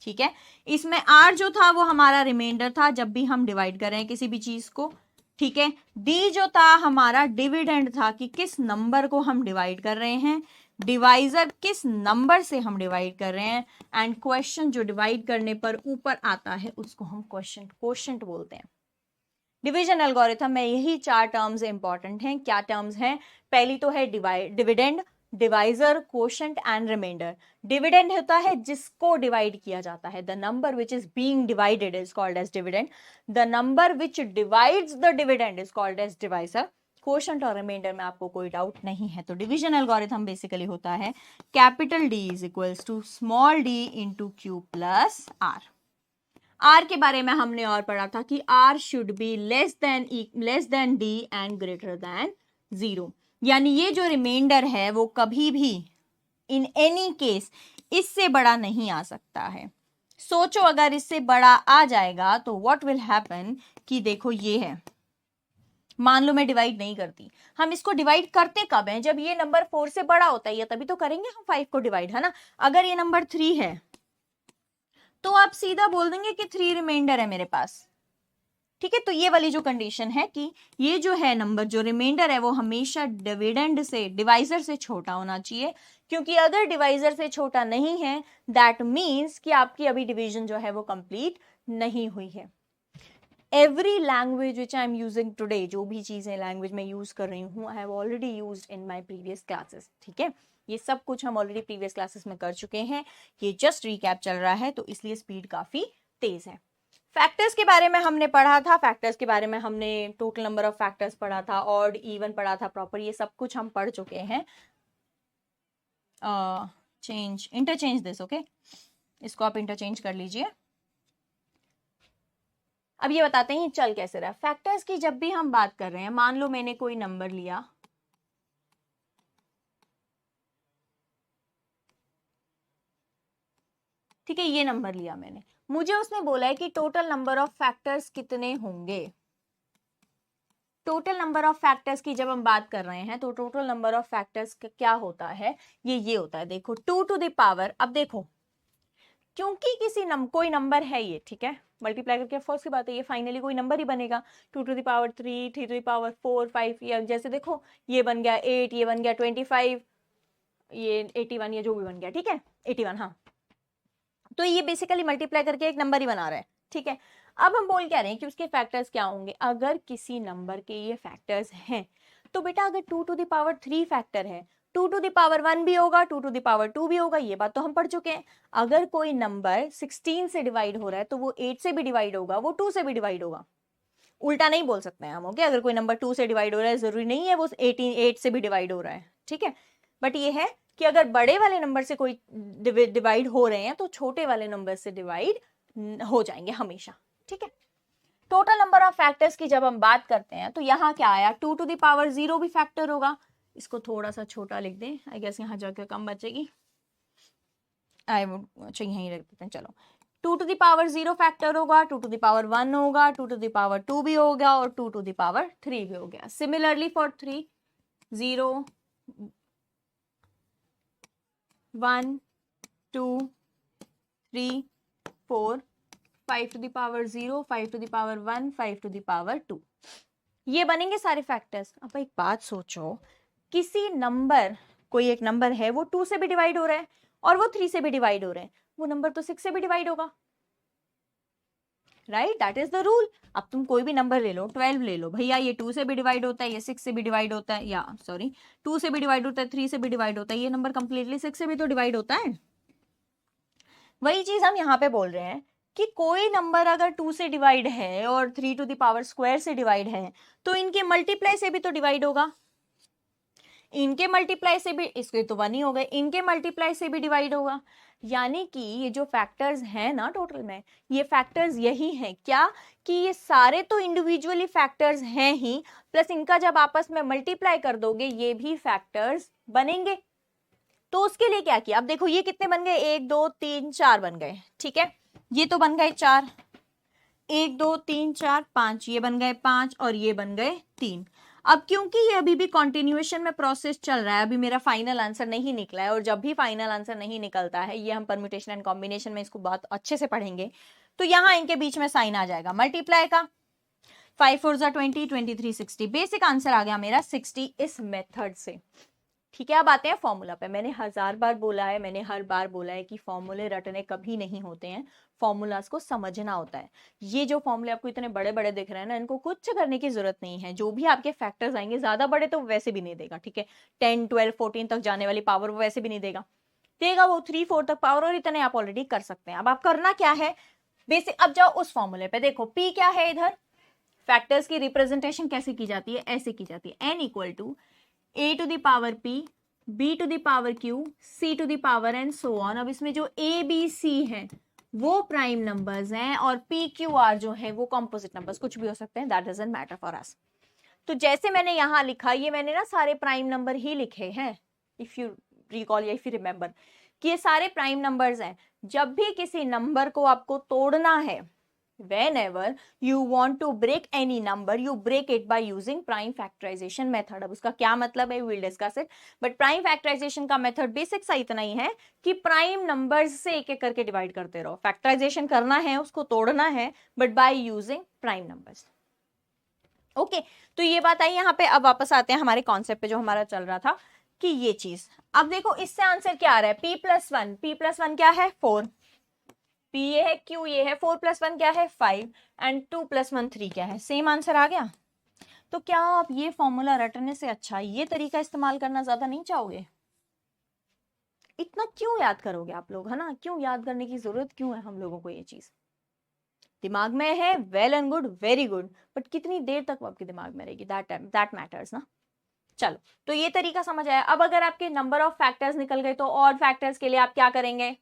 ठीक है, इसमें आर जो था वो हमारा रिमाइंडर था जब भी हम डिवाइड कर रहे हैं किसी भी चीज को। ठीक है, डी जो था हमारा डिविडेंड था कि किस नंबर को हम डिवाइड कर रहे हैं, डिवाइजर किस नंबर से हम डिवाइड कर रहे हैं, एंड क्वेश्चन जो डिवाइड करने पर ऊपर आता है उसको हम क्वोशंट बोलते हैं। डिवीजन एल्गोरिथम में यही 4 टर्म्स इंपॉर्टेंट हैं। क्या टर्म्स हैं, पहली तो है dividend, divisor, quotient and remainder. Dividend होता है जिसको डिवाइड किया जाता है, the number which is being divided is called as dividend, the number which divides the dividend is called as divisor. Quotient और रिमाइंडर में आपको कोई डाउट नहीं है। तो डिवीजन एल्गोरिथम बेसिकली होता है capital D is equals to small d into q plus r. R के बारे में हमने और पढ़ा था कि r should be less than d and greater than 0, यानी ये जो रिमाइंडर है वो कभी भी इन एनी केस इससे बड़ा नहीं आ सकता है। सोचो अगर इससे बड़ा आ जाएगा तो व्हाट विल हैपन, कि देखो ये है, मान लो मैं डिवाइड नहीं करती, हम इसको डिवाइड करते कब है, जब ये नंबर 4 से बड़ा होता है, तभी तो करेंगे हम 5 को डिवाइड, है ना। अगर ये नंबर 3 है तो आप सीधा बोल देंगे कि 3 रिमाइंडर है मेरे पास। ठीक है, तो ये वाली जो कंडीशन है कि ये जो है नंबर जो रिमाइंडर है वो हमेशा डिविडेंड से, डिवाइजर से छोटा होना चाहिए, क्योंकि अगर डिवाइजर से छोटा नहीं है दैट मीन्स कि आपकी अभी डिवीजन जो है वो कंप्लीट नहीं हुई है। Every language which I am using today, जो भी चीजें लैंग्वेज में यूज कर रही हूँ, I have already used in my previous classes. ठीक है, ये सब कुछ हम ऑलरेडी प्रीवियस क्लासेस में कर चुके हैं, ये जस्ट रिकैप चल रहा है तो इसलिए स्पीड काफी तेज है। फैक्टर्स के बारे में हमने पढ़ा था, फैक्टर्स के बारे में हमने टोटल नंबर ऑफ फैक्टर्स पढ़ा था, ऑड इवन पढ़ा था, प्रॉपर, ये सब कुछ हम पढ़ चुके हैं। इंटरचेंज दिस, ओके, इसको आप इंटरचेंज कर लीजिए। अब ये बताते हैं चल कैसे रहा। फैक्टर्स की जब भी हम बात कर रहे हैं, मान लो मैंने कोई नंबर लिया, ठीक है, ये नंबर लिया मैंने, मुझे उसने बोला है कि टोटल नंबर ऑफ फैक्टर्स कितने होंगे। टोटल नंबर ऑफ फैक्टर्स की जब हम बात कर रहे हैं तो टोटल नंबर ऑफ फैक्टर्स क्या होता है, ये होता है, देखो 2 टू द पावर, अब देखो क्योंकि कोई नंबर है ये, ठीक है, मल्टीप्लाई करके फर्स्ट की बात है, ये फाइनली कोई नंबर ही बनेगा, 2 to the power 3, 3 to the power 4, 5, या जैसे देखो ये बन गया 8, ये बन गया 25, ये 81, ये जो भी बन गया, ठीक है 81, हाँ, तो ये बेसिकली मल्टीप्लाई करके एक नंबर ही बना रहा है, ठीक है। अब हम बोल क्या रहे हैं कि उसके फैक्टर्स क्या होंगे, अगर किसी नंबर के ये फैक्टर्स हैं तो बेटा अगर 2 टू द पावर 3 फैक्टर है, 2 टू द पावर 1 भी होगा, 2 टू द पावर 2 भी होगा, ये बात तो हम पढ़ चुके हैं। अगर कोई नंबर 16 से डिवाइड हो रहा है तो वो 8 से भी डिवाइड होगा, वो 2 से भी डिवाइड होगा, उल्टा नहीं बोल सकते हैं हम, ओके। अगर कोई नंबर 2 से डिवाइड हो रहा है जरूरी नहीं है वो 8 से भी डिवाइड हो रहा है, ठीक है, बट ये है कि अगर बड़े वाले नंबर से कोई डिवाइड हो रहे हैं तो छोटे वाले नंबर से डिवाइड हो जाएंगे हमेशा, ठीक है। टोटल नंबर ऑफ फैक्टर्स की जब हम बात करते हैं तो यहाँ क्या आया, 2 टू द पावर 0 भी फैक्टर होगा, इसको थोड़ा सा छोटा लिख दें, आई गेस यहाँ जगह कम बचेगी, आई वुड अच्छा यहीं रख देते हैं, चलो 2 टू द पावर 0 फैक्टर होगा, 2 टू द पावर 1 होगा, 2 टू द पावर 2 भी हो गया और 2 टू द पावर 3 भी हो गया। Similarly for 3, 0, 1, 2, 3, 4, 5 to the power 0, 5 to the power 1, 5 to the power 2, ये बनेंगे सारे फैक्टर्स। अब एक बात सोचो, किसी नंबर, कोई एक नंबर है वो 2 से भी डिवाइड हो रहा है और वो 3 से भी डिवाइड हो रहे हैं, वो नंबर तो 6 से भी डिवाइड होगा, right, that is the rule. अब तुम कोई भी नंबर ले लो, 12 ले लो भैया, ये 2 से भी डिवाइड होता है, ये 6 से भी डिवाइड होता है, या सॉरी 2 से भी डिवाइड होता है, 3 से भी डिवाइड होता है, ये नंबर कंप्लीटली 6 से भी तो डिवाइड होता है। वही चीज हम यहाँ पे बोल रहे हैं कि कोई नंबर अगर 2 से डिवाइड है और 3 टू द पावर स्क्वायर से डिवाइड है तो इनके मल्टीप्लाई से भी तो डिवाइड होगा, इनके मल्टीप्लाई से भी, इसके तो 1 ही हो गए, इनके मल्टीप्लाई से भी डिवाइड होगा। यानी कि ये जो फैक्टर्स हैं ना टोटल में, ये फैक्टर्स यही हैं क्या, कि ये सारे तो इंडिविजुअली फैक्टर्स हैं ही, प्लस इनका जब आपस में मल्टीप्लाई कर दोगे ये भी फैक्टर्स बनेंगे। तो उसके लिए क्या किया, अब देखो ये कितने बन गए, 1, 2, 3, 4 बन गए, ठीक है, ये तो बन गए 4, 1, 2, 3, 4, 5, ये बन गए 5 और ये बन गए 3। अब क्योंकि ये अभी भी कंटिन्यूएशन में प्रोसेस चल रहा है, अभी मेरा फाइनल आंसर नहीं निकला है, और जब भी फाइनल आंसर नहीं निकलता है, ये हम परम्यूटेशन एंड कॉम्बिनेशन में इसको बहुत अच्छे से पढ़ेंगे, तो यहाँ इनके बीच में साइन आ जाएगा मल्टीप्लाई का, 5 4 20, 23 60, बेसिक आंसर आ गया मेरा 60 इस मेथड से, ठीक है। अब आते हैं फॉर्मूला पे। मैंने 1000 बार बोला है, मैंने हर बार बोला है कि फॉर्मूले रटने कभी नहीं होते हैं, फॉर्मूलाज को समझना होता है। ये जो फॉर्मूले आपको इतने बड़े बड़े दिख रहे हैं ना, इनको कुछ करने की जरूरत नहीं है, जो भी आपके फैक्टर्स आएंगे ज्यादा बड़े तो वैसे भी नहीं देगा, ठीक है, 10 12 14 तक जाने वाली पावर वो वैसे भी नहीं देगा, देगा वो 3 4 तक पावर, और इतने आप ऑलरेडी कर सकते हैं। अब आप करना क्या है बेसिक, अब जाओ उस फॉर्मूले पे, देखो पी क्या है, इधर फैक्टर्स की रिप्रेजेंटेशन कैसे की जाती है, ऐसे की जाती है, n equal to a to the power p, b to the power q, c to the power n, so on. अब इसमें जो a b c है वो प्राइम नंबर्स हैं और p q r जो है वो कॉम्पोजिट नंबर्स, कुछ भी हो सकते हैं, that doesn't matter for us. तो जैसे मैंने यहां लिखा, ये मैंने ना सारे प्राइम नंबर ही लिखे हैं, इफ यू रिकॉल या इफ यू रिमेंबर कि ये सारे प्राइम नंबर्स हैं। जब भी किसी नंबर को आपको तोड़ना है, whenever you want to break any number, you break it by using prime factorization method। अब उसका क्या मतलब है, we will discuss it, but prime factorization का मेथड बेसिक सा इतना ही है कि प्राइम नंबर्स से एक एक करके डिवाइड करते रहो, फैक्टराइजेशन करना है, उसको तोड़ना है, but by using prime numbers, okay. तो ये बात आई यहाँ पे। अब वापस आते हैं हमारे कॉन्सेप्ट पे जो हमारा चल रहा था कि ये चीज, अब देखो इससे आंसर क्या आ रहा है, p + 1 क्या है 4, p ये है, q ये है, 4 + 1 क्या है 5, एंड 2 + 1 3 क्या है, सेम आंसर आ गया। तो क्या आप ये फॉर्मूला रटने से अच्छा ये तरीका इस्तेमाल करना ज्यादा नहीं चाहोगे? इतना क्यों याद करोगे आप लोग, है ना, क्यों याद करने की जरूरत क्यों है हम लोगों को, ये चीज दिमाग में है, well and good, very good, but कितनी देर तक वो आपके दिमाग में रहेगी, दैट मैटर्स ना। चलो, तो ये तरीका समझ आया। अब अगर आपके नंबर ऑफ फैक्टर्स निकल गए तो और फैक्टर्स के लिए आप क्या करेंगे,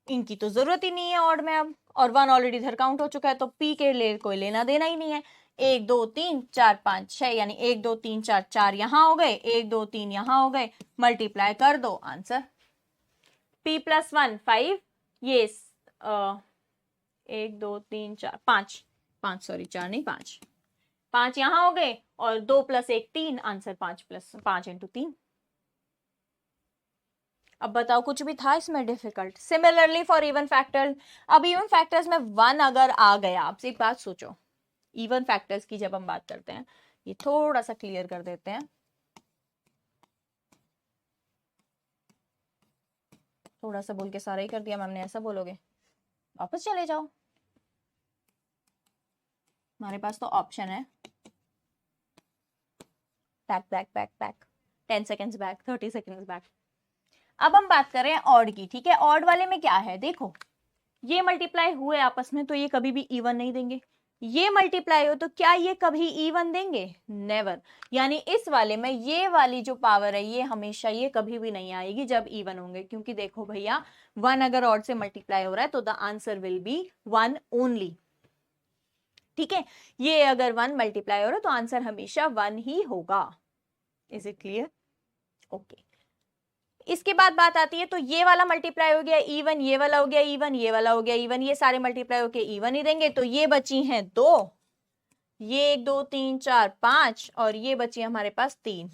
इनकी तो जरूरत ही नहीं है ऑड में अब, और 1 ऑलरेडी इधर काउंट हो चुका है, तो पी के लिए कोई लेना देना ही नहीं है। 1 2 3 4 5 6, यानी 1 2 3 4, 4 यहां हो गए, 1 2 3 यहां हो गए, मल्टीप्लाई कर दो, आंसर p + 1 5, ये 1 2 3 4 5 5, सॉरी 4 नहीं 5, 5 यहां हो गए और 2 + 1 3, आंसर 5 × 3। अब बताओ कुछ भी था इसमें difficult? Similarly for even factors, अब इवन फैक्टर्स में 1 अगर आ गया, आपसे एक बात सोचो, इवन फैक्टर्स की जब हम बात करते हैं, ये थोड़ा सा क्लियर कर देते हैं, थोड़ा सा बोल के सारा ही कर दिया मैम ने, ऐसा बोलोगे? वापस चले जाओ, हमारे पास तो ऑप्शन है, back back back back, 10 seconds back, 30 seconds back. अब हम बात करें ऑड की, ठीक है? ऑड वाले में क्या है, देखो ये मल्टीप्लाई हुए आपस में तो ये कभी भी इवन नहीं देंगे, ये मल्टीप्लाई हो तो क्या ये कभी इवन देंगे? नेवर। यानी इस वाले में ये वाली जो पावर है ये हमेशा, ये कभी भी नहीं आएगी जब इवन होंगे, क्योंकि देखो भैया 1 अगर ऑड से मल्टीप्लाई हो रहा है तो the answer will be 1 only, ठीक है? ये अगर 1 मल्टीप्लाई हो रहा है तो आंसर हमेशा 1 ही होगा। Is it clear? ओके। इसके बाद बात आती है, तो ये वाला मल्टीप्लाई हो गया इवन, ये वाला हो गया इवन, ये वाला हो गया इवन, ये सारे मल्टीप्लाई होके इवन ही देंगे, तो ये बची हैं 2, ये 1 2 3 4 5, और ये बची हमारे पास 3,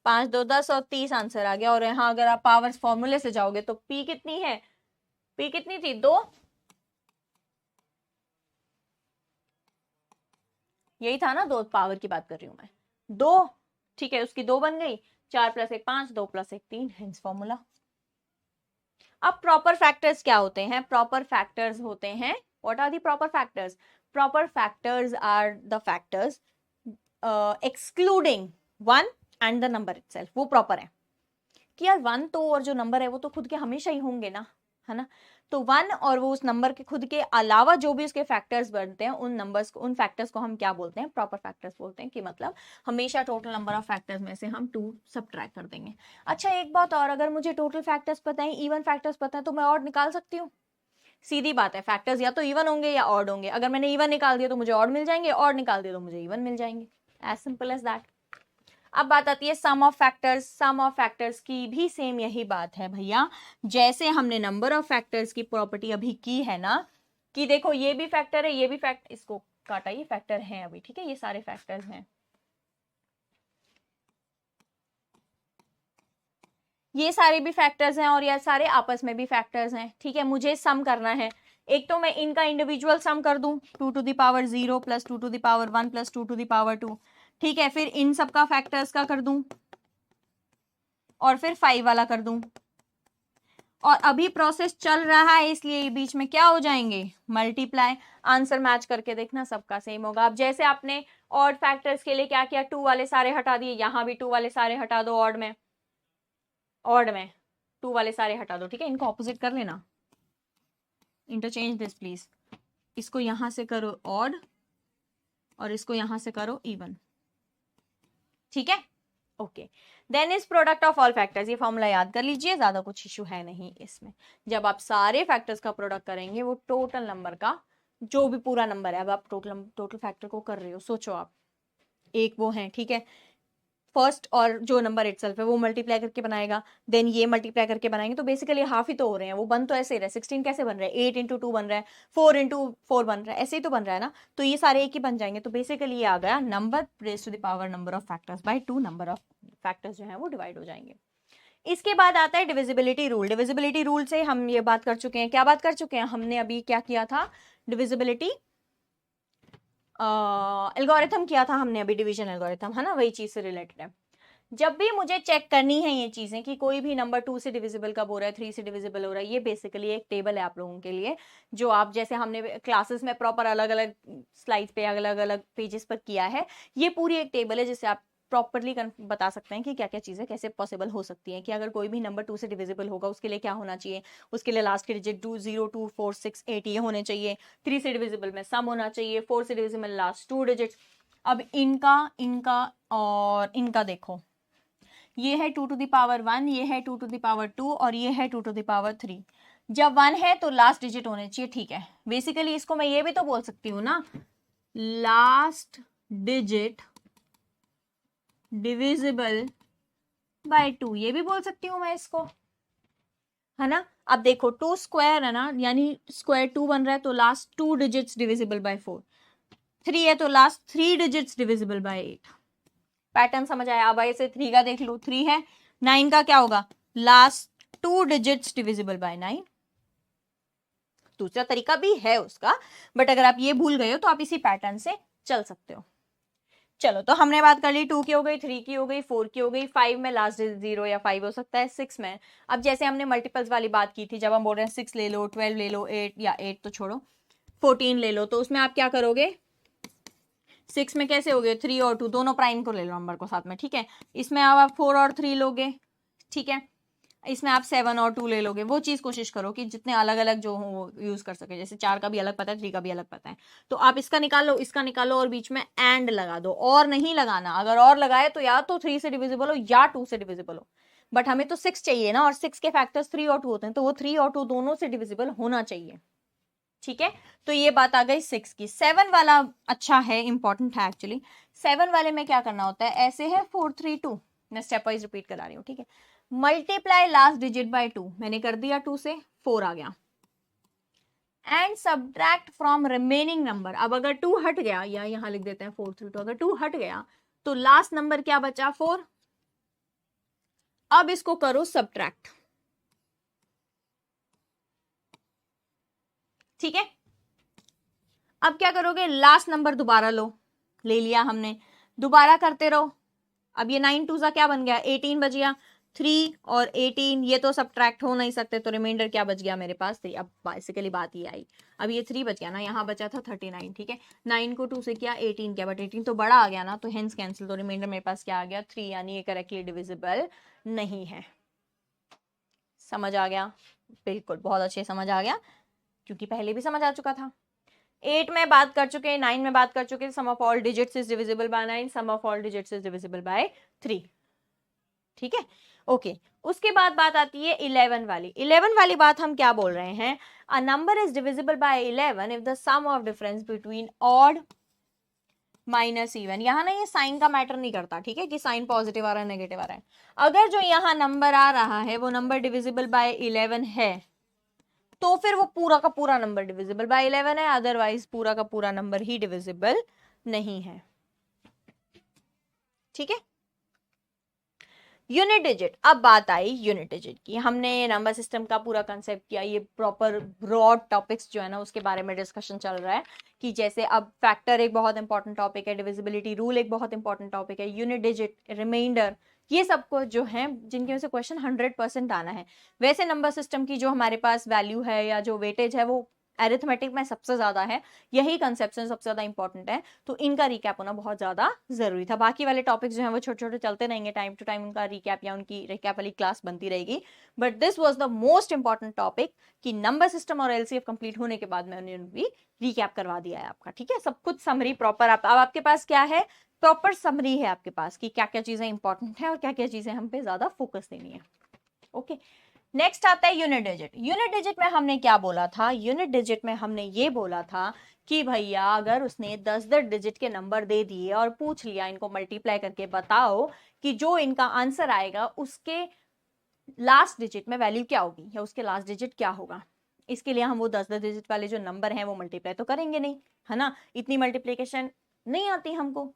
5 2 10 और 30 आंसर आ गया। और यहाँ अगर आप पावर्स फॉर्मूले से जाओगे तो पी कितनी है, पी कितनी थी? 2, यही था ना, 2 पावर की बात कर रही हूं मैं, 2, ठीक है, उसकी 2 बन गई, 4 + 1 5, 2 + 1 3, हेंस फॉर्मूला। अब प्रॉपर फैक्टर्स क्या होते हैं? प्रॉपर फैक्टर्स होते हैं, what are the proper factors? Proper factors are the factors excluding 1 and the number itself. वो प्रॉपर है कि यार 1 तो और जो नंबर है वो तो खुद के हमेशा ही होंगे ना, है ना? तो 1 और वो उस नंबर के खुद के अलावा जो भी उसके फैक्टर्स बनते हैं, उन नंबर्स को, उन फैक्टर्स को हम क्या बोलते हैं? प्रॉपर फैक्टर्स बोलते हैं। कि मतलब हमेशा टोटल नंबर ऑफ फैक्टर्स में से हम 2 सब्ट्रैक्ट कर देंगे। अच्छा एक बात और, अगर मुझे टोटल फैक्टर्स पता है, इवन फैक्टर्स पता है, तो मैं ऑड निकाल सकती हूँ? सीधी बात है, फैक्टर्स या तो इवन होंगे या ऑड होंगे। अगर मैंने इवन निकाल दिया तो मुझे ऑड मिल जाएंगे, ऑड निकाल दिया तो मुझे इवन मिल जाएंगे, एज सिंपल एज दैट। अब बात आती है sum of factors. Sum of factors की भी सेम यही बात है भैया, जैसे हमने नंबर ऑफ फैक्टर्स की प्रॉपर्टी अभी की है ना, कि देखो ये भी फैक्टर है, ये भी फैक्टर, इसको काटा, ये फैक्टर है अभी, ठीक है, ये सारे फैक्टर्स हैं, ये सारे भी फैक्टर्स हैं और ये सारे आपस में भी फैक्टर्स हैं, ठीक है? मुझे सम करना है, एक तो मैं इनका इंडिविजुअल सम कर दूं, 2 to the power 0 + 2 to the power 1 + 2 to the power 2, ठीक है? फिर इन सबका फैक्टर्स का कर दूं और फिर 5 वाला कर दूं, और अभी प्रोसेस चल रहा है इसलिए ये बीच में क्या हो जाएंगे? मल्टीप्लाई। आंसर मैच करके देखना, सबका सेम होगा। अब जैसे आपने ऑड फैक्टर्स के लिए क्या किया, 2 वाले सारे हटा दिए, यहां भी 2 वाले सारे हटा दो, ऑड में 2 वाले सारे हटा दो, ठीक है? इनको ऑपोजिट कर लेना, इंटरचेंज दिस प्लीज, इसको यहां से करो ऑड और इसको यहां से करो इवन, ठीक है? Okay, then is product of all factors. ये फॉर्मूला याद कर लीजिए, ज्यादा कुछ इशू है नहीं इसमें। जब आप सारे फैक्टर्स का प्रोडक्ट करेंगे, वो टोटल नंबर का, जो भी पूरा नंबर है, अब आप टोटल फैक्टर को कर रहे हो, सोचो आप, एक वो है, ठीक है, फर्स्ट और जो नंबर इटसेल्फ है वो मल्टीप्लाई करके बनाएगा, देन ये मल्टीप्लाई करके बनाएंगे, तो बेसिकली हाफ ही तो हो रहे हैं, वो बन तो ऐसे ही रहे। 16 कैसे बन रहा है? 8 × 2 बन रहा है, 4 × 4 बन रहा है, ऐसे ही तो बन रहा है ना, तो ये सारे एक ही बन जाएंगे। तो बेसिकली ये आ गया number raise to the power number of factors by 2, number of factors जो है वो डिवाइड हो जाएंगे। इसके बाद आता है डिविजिबिलिटी रूल। डिविजिबिलिटी रूल से हम ये बात कर चुके हैं, क्या बात कर चुके हैं हमने अभी, क्या किया था? डिविजिबिलिटी एल्गोरिथम किया था हमने अभी, डिवीजन एल्गोरिथम, है ना, वही चीज से रिलेटेड है। जब भी मुझे चेक करनी है ये चीजें कि कोई भी नंबर 2 से डिविजिबल कब हो रहा है, 3 से डिविजिबल हो रहा है, ये बेसिकली एक टेबल है आप लोगों के लिए, जो आप, जैसे हमने क्लासेस में प्रॉपर अलग अलग स्लाइड पे अलग अलग पेजेस पर किया है, ये पूरी एक टेबल है जिससे आप प्रॉपरली बता सकते हैं कि क्या क्या चीजें कैसे पॉसिबल हो सकती हैं। कि अगर कोई भी नंबर 2 से डिविजिबल होगा उसके लिए क्या होना चाहिए, उसके लिए लास्ट के डिजिट 2 0 2 4 6 8 ये होने चाहिए, 3 से डिविजिबल में सम होना चाहिए, 4 से डिविजिबल लास्ट 2 डिजिट्स। अब इनका इनका और इनका देखो, ये है 2 टू द पावर 1, ये है 2 टू द पावर 2 और ये है 2 टू द पावर 3। जब 1 है तो लास्ट डिजिट होने चाहिए, ठीक है? बेसिकली इसको मैं ये भी तो बोल सकती हूँ ना, लास्ट डिजिट डिविजिबल बाय 2, ये भी बोल सकती हूँ मैं इसको, है ना? अब देखो 2 स्क्वायर है ना, यानी स्क्वायर 2 बन रहा है, तो लास्ट 2 डिजिट्स डिविजिबल बाय 4, 3 है तो last 3 digits divisible by 8। Pattern समझ आया? अब ऐसे 3 का देख लो, 3 है। 9 का क्या होगा? Last 2 digits divisible by 9। दूसरा तरीका भी है उसका, बट अगर आप ये भूल गए हो तो आप इसी पैटर्न से चल सकते हो। चलो, तो हमने बात कर ली 2 की हो गई, 3 की हो गई, 4 की हो गई, 5 में लास्ट 0 या 5 हो सकता है, 6 में। अब जैसे हमने मल्टीपल्स वाली बात की थी, जब हम बोल रहे हैं 6 ले लो, 12 ले लो, 8 या 8 तो छोड़ो, 14 ले लो, तो उसमें आप क्या करोगे? 6 में कैसे हो गए? 3 और 2 दोनों प्राइम को ले लो नंबर को साथ में, ठीक है। इसमें अब आप 4 और 3 लोगे, ठीक है। इसमें आप 7 और 2 ले लोगे। वो चीज कोशिश करो कि जितने अलग अलग जो हो यूज कर सके, जैसे 4 का भी अलग पता है, 3 का भी अलग पता है, तो आप इसका निकालो, इसका निकालो और बीच में एंड लगा दो। और नहीं लगाना, अगर और लगाए तो या तो 3 से डिविजिबल हो या 2 से डिविजिबल हो, बट हमें तो 6 चाहिए ना, और 6 के फैक्टर्स 3 और 2 होते हैं, तो वो 3 और 2 दोनों से डिविजिबल होना चाहिए, ठीक है। तो ये बात आ गई 6 की। 7 वाला अच्छा है, इंपॉर्टेंट है एक्चुअली। 7 वाले में क्या करना होता है? ऐसे है 4 3 2, मैं स्टेप वाइज रिपीट करा रही हूँ, ठीक है। मल्टीप्लाई लास्ट डिजिट बाय 2, मैंने कर दिया, 2 से 4 आ गया, and subtract from remaining number. अब अगर 2 हट गया, या यहां लिख देते हैं 4 3 2, अगर 2 हट गया तो लास्ट नंबर क्या बचा? 4। अब इसको करो सब्ट्रैक्ट, ठीक है। अब क्या करोगे? लास्ट नंबर दोबारा लो, ले लिया हमने, दोबारा करते रहो। अब ये 9 2 सा क्या बन गया? 18 बच गया। 3 और 18 ये तो सब्ट्रैक्ट हो नहीं सकते, तो रिमाइंडर क्या बच गया मेरे पास? 3। अब बेसिकली बात ये आई, अब ये 3 बच गया ना, यहाँ बचा था 39, ठीक है। 9 को 2 से किया, 18 किया, बट 18 तो बड़ा आ गया ना, तो हेंस कैंसिल, तो रिमाइंडर मेरे पास क्या आ गया? 3, यानी ये करेक्टली डिविजिबल नहीं है। समझ आ गया? बिल्कुल, बहुत अच्छे समझ आ गया, क्योंकि पहले भी समझ आ चुका था। 8 में बात कर चुके, 9 में बात कर चुके, sum of all digits is divisible by 9, sum of all digits is divisible by 3, ठीक है। ओके, उसके बाद बात आती है 11 वाली। 11 वाली बात हम क्या बोल रहे हैं? A number is divisible by 11 if the sum of difference between odd minus even. यहाँ ना ये साइन का मैटर नहीं करता, ठीक है, कि साइन पॉजिटिव आ रहा है नेगेटिव आ रहा है। अगर जो यहाँ नंबर आ रहा है वो नंबर डिविजिबल बाय 11 है, तो फिर वो पूरा का पूरा नंबर डिविजिबल बाय 11 है, अदरवाइज पूरा का पूरा नंबर ही डिविजिबल नहीं है, ठीक है। यूनिट डिजिट, अब बात आई यूनिट डिजिट की। हमने नंबर सिस्टम का पूरा कंसेप्ट किया, ये प्रॉपर ब्रॉड टॉपिक्स जो है ना उसके बारे में डिस्कशन चल रहा है, कि जैसे अब फैक्टर एक बहुत इंपॉर्टेंट टॉपिक है, डिविजिबिलिटी रूल एक बहुत इंपॉर्टेंट टॉपिक है, यूनिट डिजिट, रिमाइंडर, ये सब कुछ जो है जिनके में से क्वेश्चन 100% आना है। वैसे नंबर सिस्टम की जो हमारे पास वैल्यू है या जो वेटेज है वो एरिथमेटिक में सबसे ज्यादा है, यही कंसेप्शन सबसे ज्यादा इंपॉर्टेंट है, तो इनका रिकैप होना बहुत ज्यादा जरूरी था। बाकी वाले टॉपिक्स जो हैं वो छोटे छोटे चलते रहेंगे, टाइम टू टाइम उनका रिकैप या उनकी रिकैप वाली क्लास बनती रहेगी, but this was the most important topic, कि नंबर सिस्टम और एलसीएफ कंप्लीट होने के बाद मैंने भी रिकैप करवा दिया है आपका, ठीक है। सब कुछ समरी प्रॉपर, अब आपके पास क्या है? प्रॉपर समरी है आपके पास, कि क्या क्या चीजें इंपॉर्टेंट है और क्या क्या चीजें हम पे ज्यादा फोकस देनी है, ओके। नेक्स्ट आता है यूनिट डिजिट। यूनिट डिजिट में हमने क्या बोला था? यूनिट डिजिट में हमने ये बोला था कि भैया अगर उसने 10 डिजिट के नंबर दे दिए और पूछ लिया इनको मल्टीप्लाई करके बताओ कि जो इनका आंसर आएगा उसके लास्ट डिजिट में वैल्यू क्या होगी या उसके लास्ट डिजिट क्या होगा, इसके लिए हम वो 10 डिजिट वाले जो नंबर हैं वो मल्टीप्लाई तो करेंगे नहीं, है ना, इतनी मल्टीप्लीकेशन नहीं आती हमको।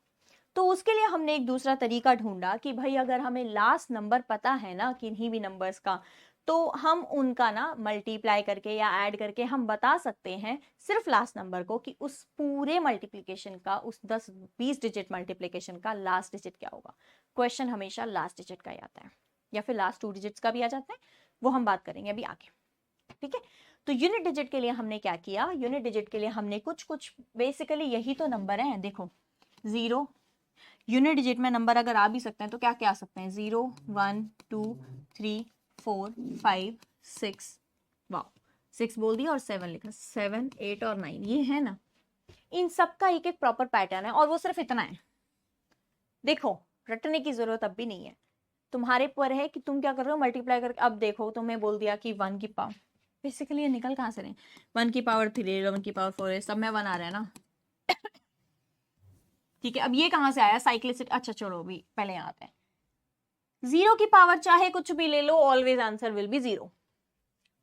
तो उसके लिए हमने एक दूसरा तरीका ढूंढा कि भाई अगर हमें लास्ट नंबर पता है ना किन्हीं भी नंबर्स का, तो हम उनका ना मल्टीप्लाई करके या ऐड करके हम बता सकते हैं सिर्फ लास्ट नंबर को, कि उस पूरे मल्टीप्लिकेशन का, उस 10-20 डिजिट मल्टीप्लिकेशन का लास्ट डिजिट क्या होगा। क्वेश्चन हमेशा लास्ट डिजिट का ही आता है, या फिर लास्ट 2 डिजिट्स का भी आ जाता है, वो हम बात करेंगे अभी आगे, ठीक है। तो यूनिट डिजिट के लिए हमने क्या किया? यूनिट डिजिट के लिए हमने कुछ कुछ बेसिकली यही तो नंबर हैं, देखो 0, यूनिट डिजिट में नंबर अगर आ भी सकते हैं तो क्या क्या आ सकते हैं? 0 1 2 3 4 5 6, वाह 6 बोल दिया और 7 लिखा, 7 8 और 9, ये है ना। इन सब का एक एक प्रॉपर पैटर्न है, और वो सिर्फ इतना है, देखो रटने की जरूरत अब भी नहीं है, तुम्हारे पर है कि तुम क्या कर रहे हो, मल्टीप्लाई करके। अब देखो तुम्हें बोल दिया कि 1 की पावर, बेसिकली ये निकल कहां से रहे, 1 की पावर 3, 1 की पावर 4, सब में 1 आ रहा है ना, ठीक है। अब ये कहां से आया? साइक्लिसिटी, अच्छा छोड़ो अभी पहले यहाँ आते हैं। 0 की पावर चाहे कुछ भी ले लो, ऑलवेज आंसर विल बी 0,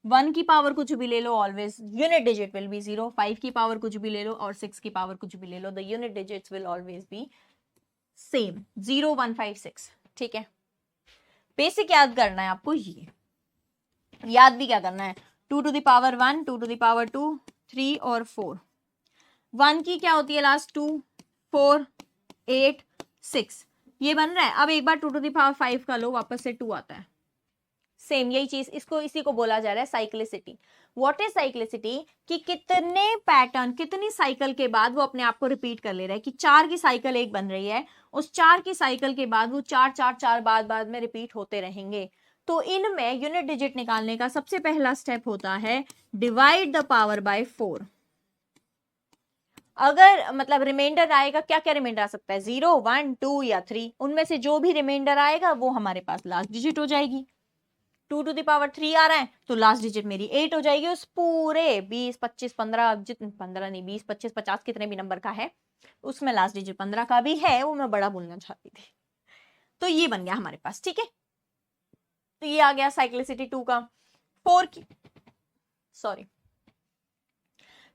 1 की पावर कुछ भी ले लो, always unit digit will be 0. 5 की पावर कुछ भी ले लो और 6 की पावर कुछ भी ले लो, the unit digits will always be same, 0 1 5 6. ठीक है, बेसिक याद करना है आपको. ये याद भी क्या करना है, 2 to the power 1, 2 to the power 2, 3 और 4. 1 की क्या होती है लास्ट, 2, 4, 8, 6. ये बन रहा है. अब एक बार 2 to the power 5 का लो, वापस से 2 आता है. सेम यही चीज, इसको इसी को बोला जा रहा है साइक्लिसिटी. व्हाट इज साइक्लिसिटी, कि कितने पैटर्न, कितनी साइकिल के बाद वो अपने आप को रिपीट कर ले रहा है. कि 4 की साइकिल एक बन रही है, उस 4 की साइकिल के बाद वो 4 4 4 बाद में रिपीट होते रहेंगे. तो इनमें यूनिट डिजिट निकालने का सबसे पहला स्टेप होता है डिवाइड द पावर बाय 4. अगर मतलब रिमाइंडर आएगा, क्या क्या रिमाइंडर आ सकता है, 0 1 2 या 3, उनमें से जो भी रिमाइंडर आएगा वो हमारे पास लास्ट डिजिट हो जाएगी. 2 to the power 3 आ रहा है तो लास्ट डिजिट मेरी 8 हो जाएगी. उस पूरे 20 25 15 जितने, 15 नहीं 20 25 50 कितने भी नंबर का है, उसमें लास्ट डिजिट 15 का भी है, वो मैं बड़ा बोलना चाहती थी. तो ये बन गया हमारे पास. ठीक है, तो ये आ गया साइक्लिसिटी 2 का.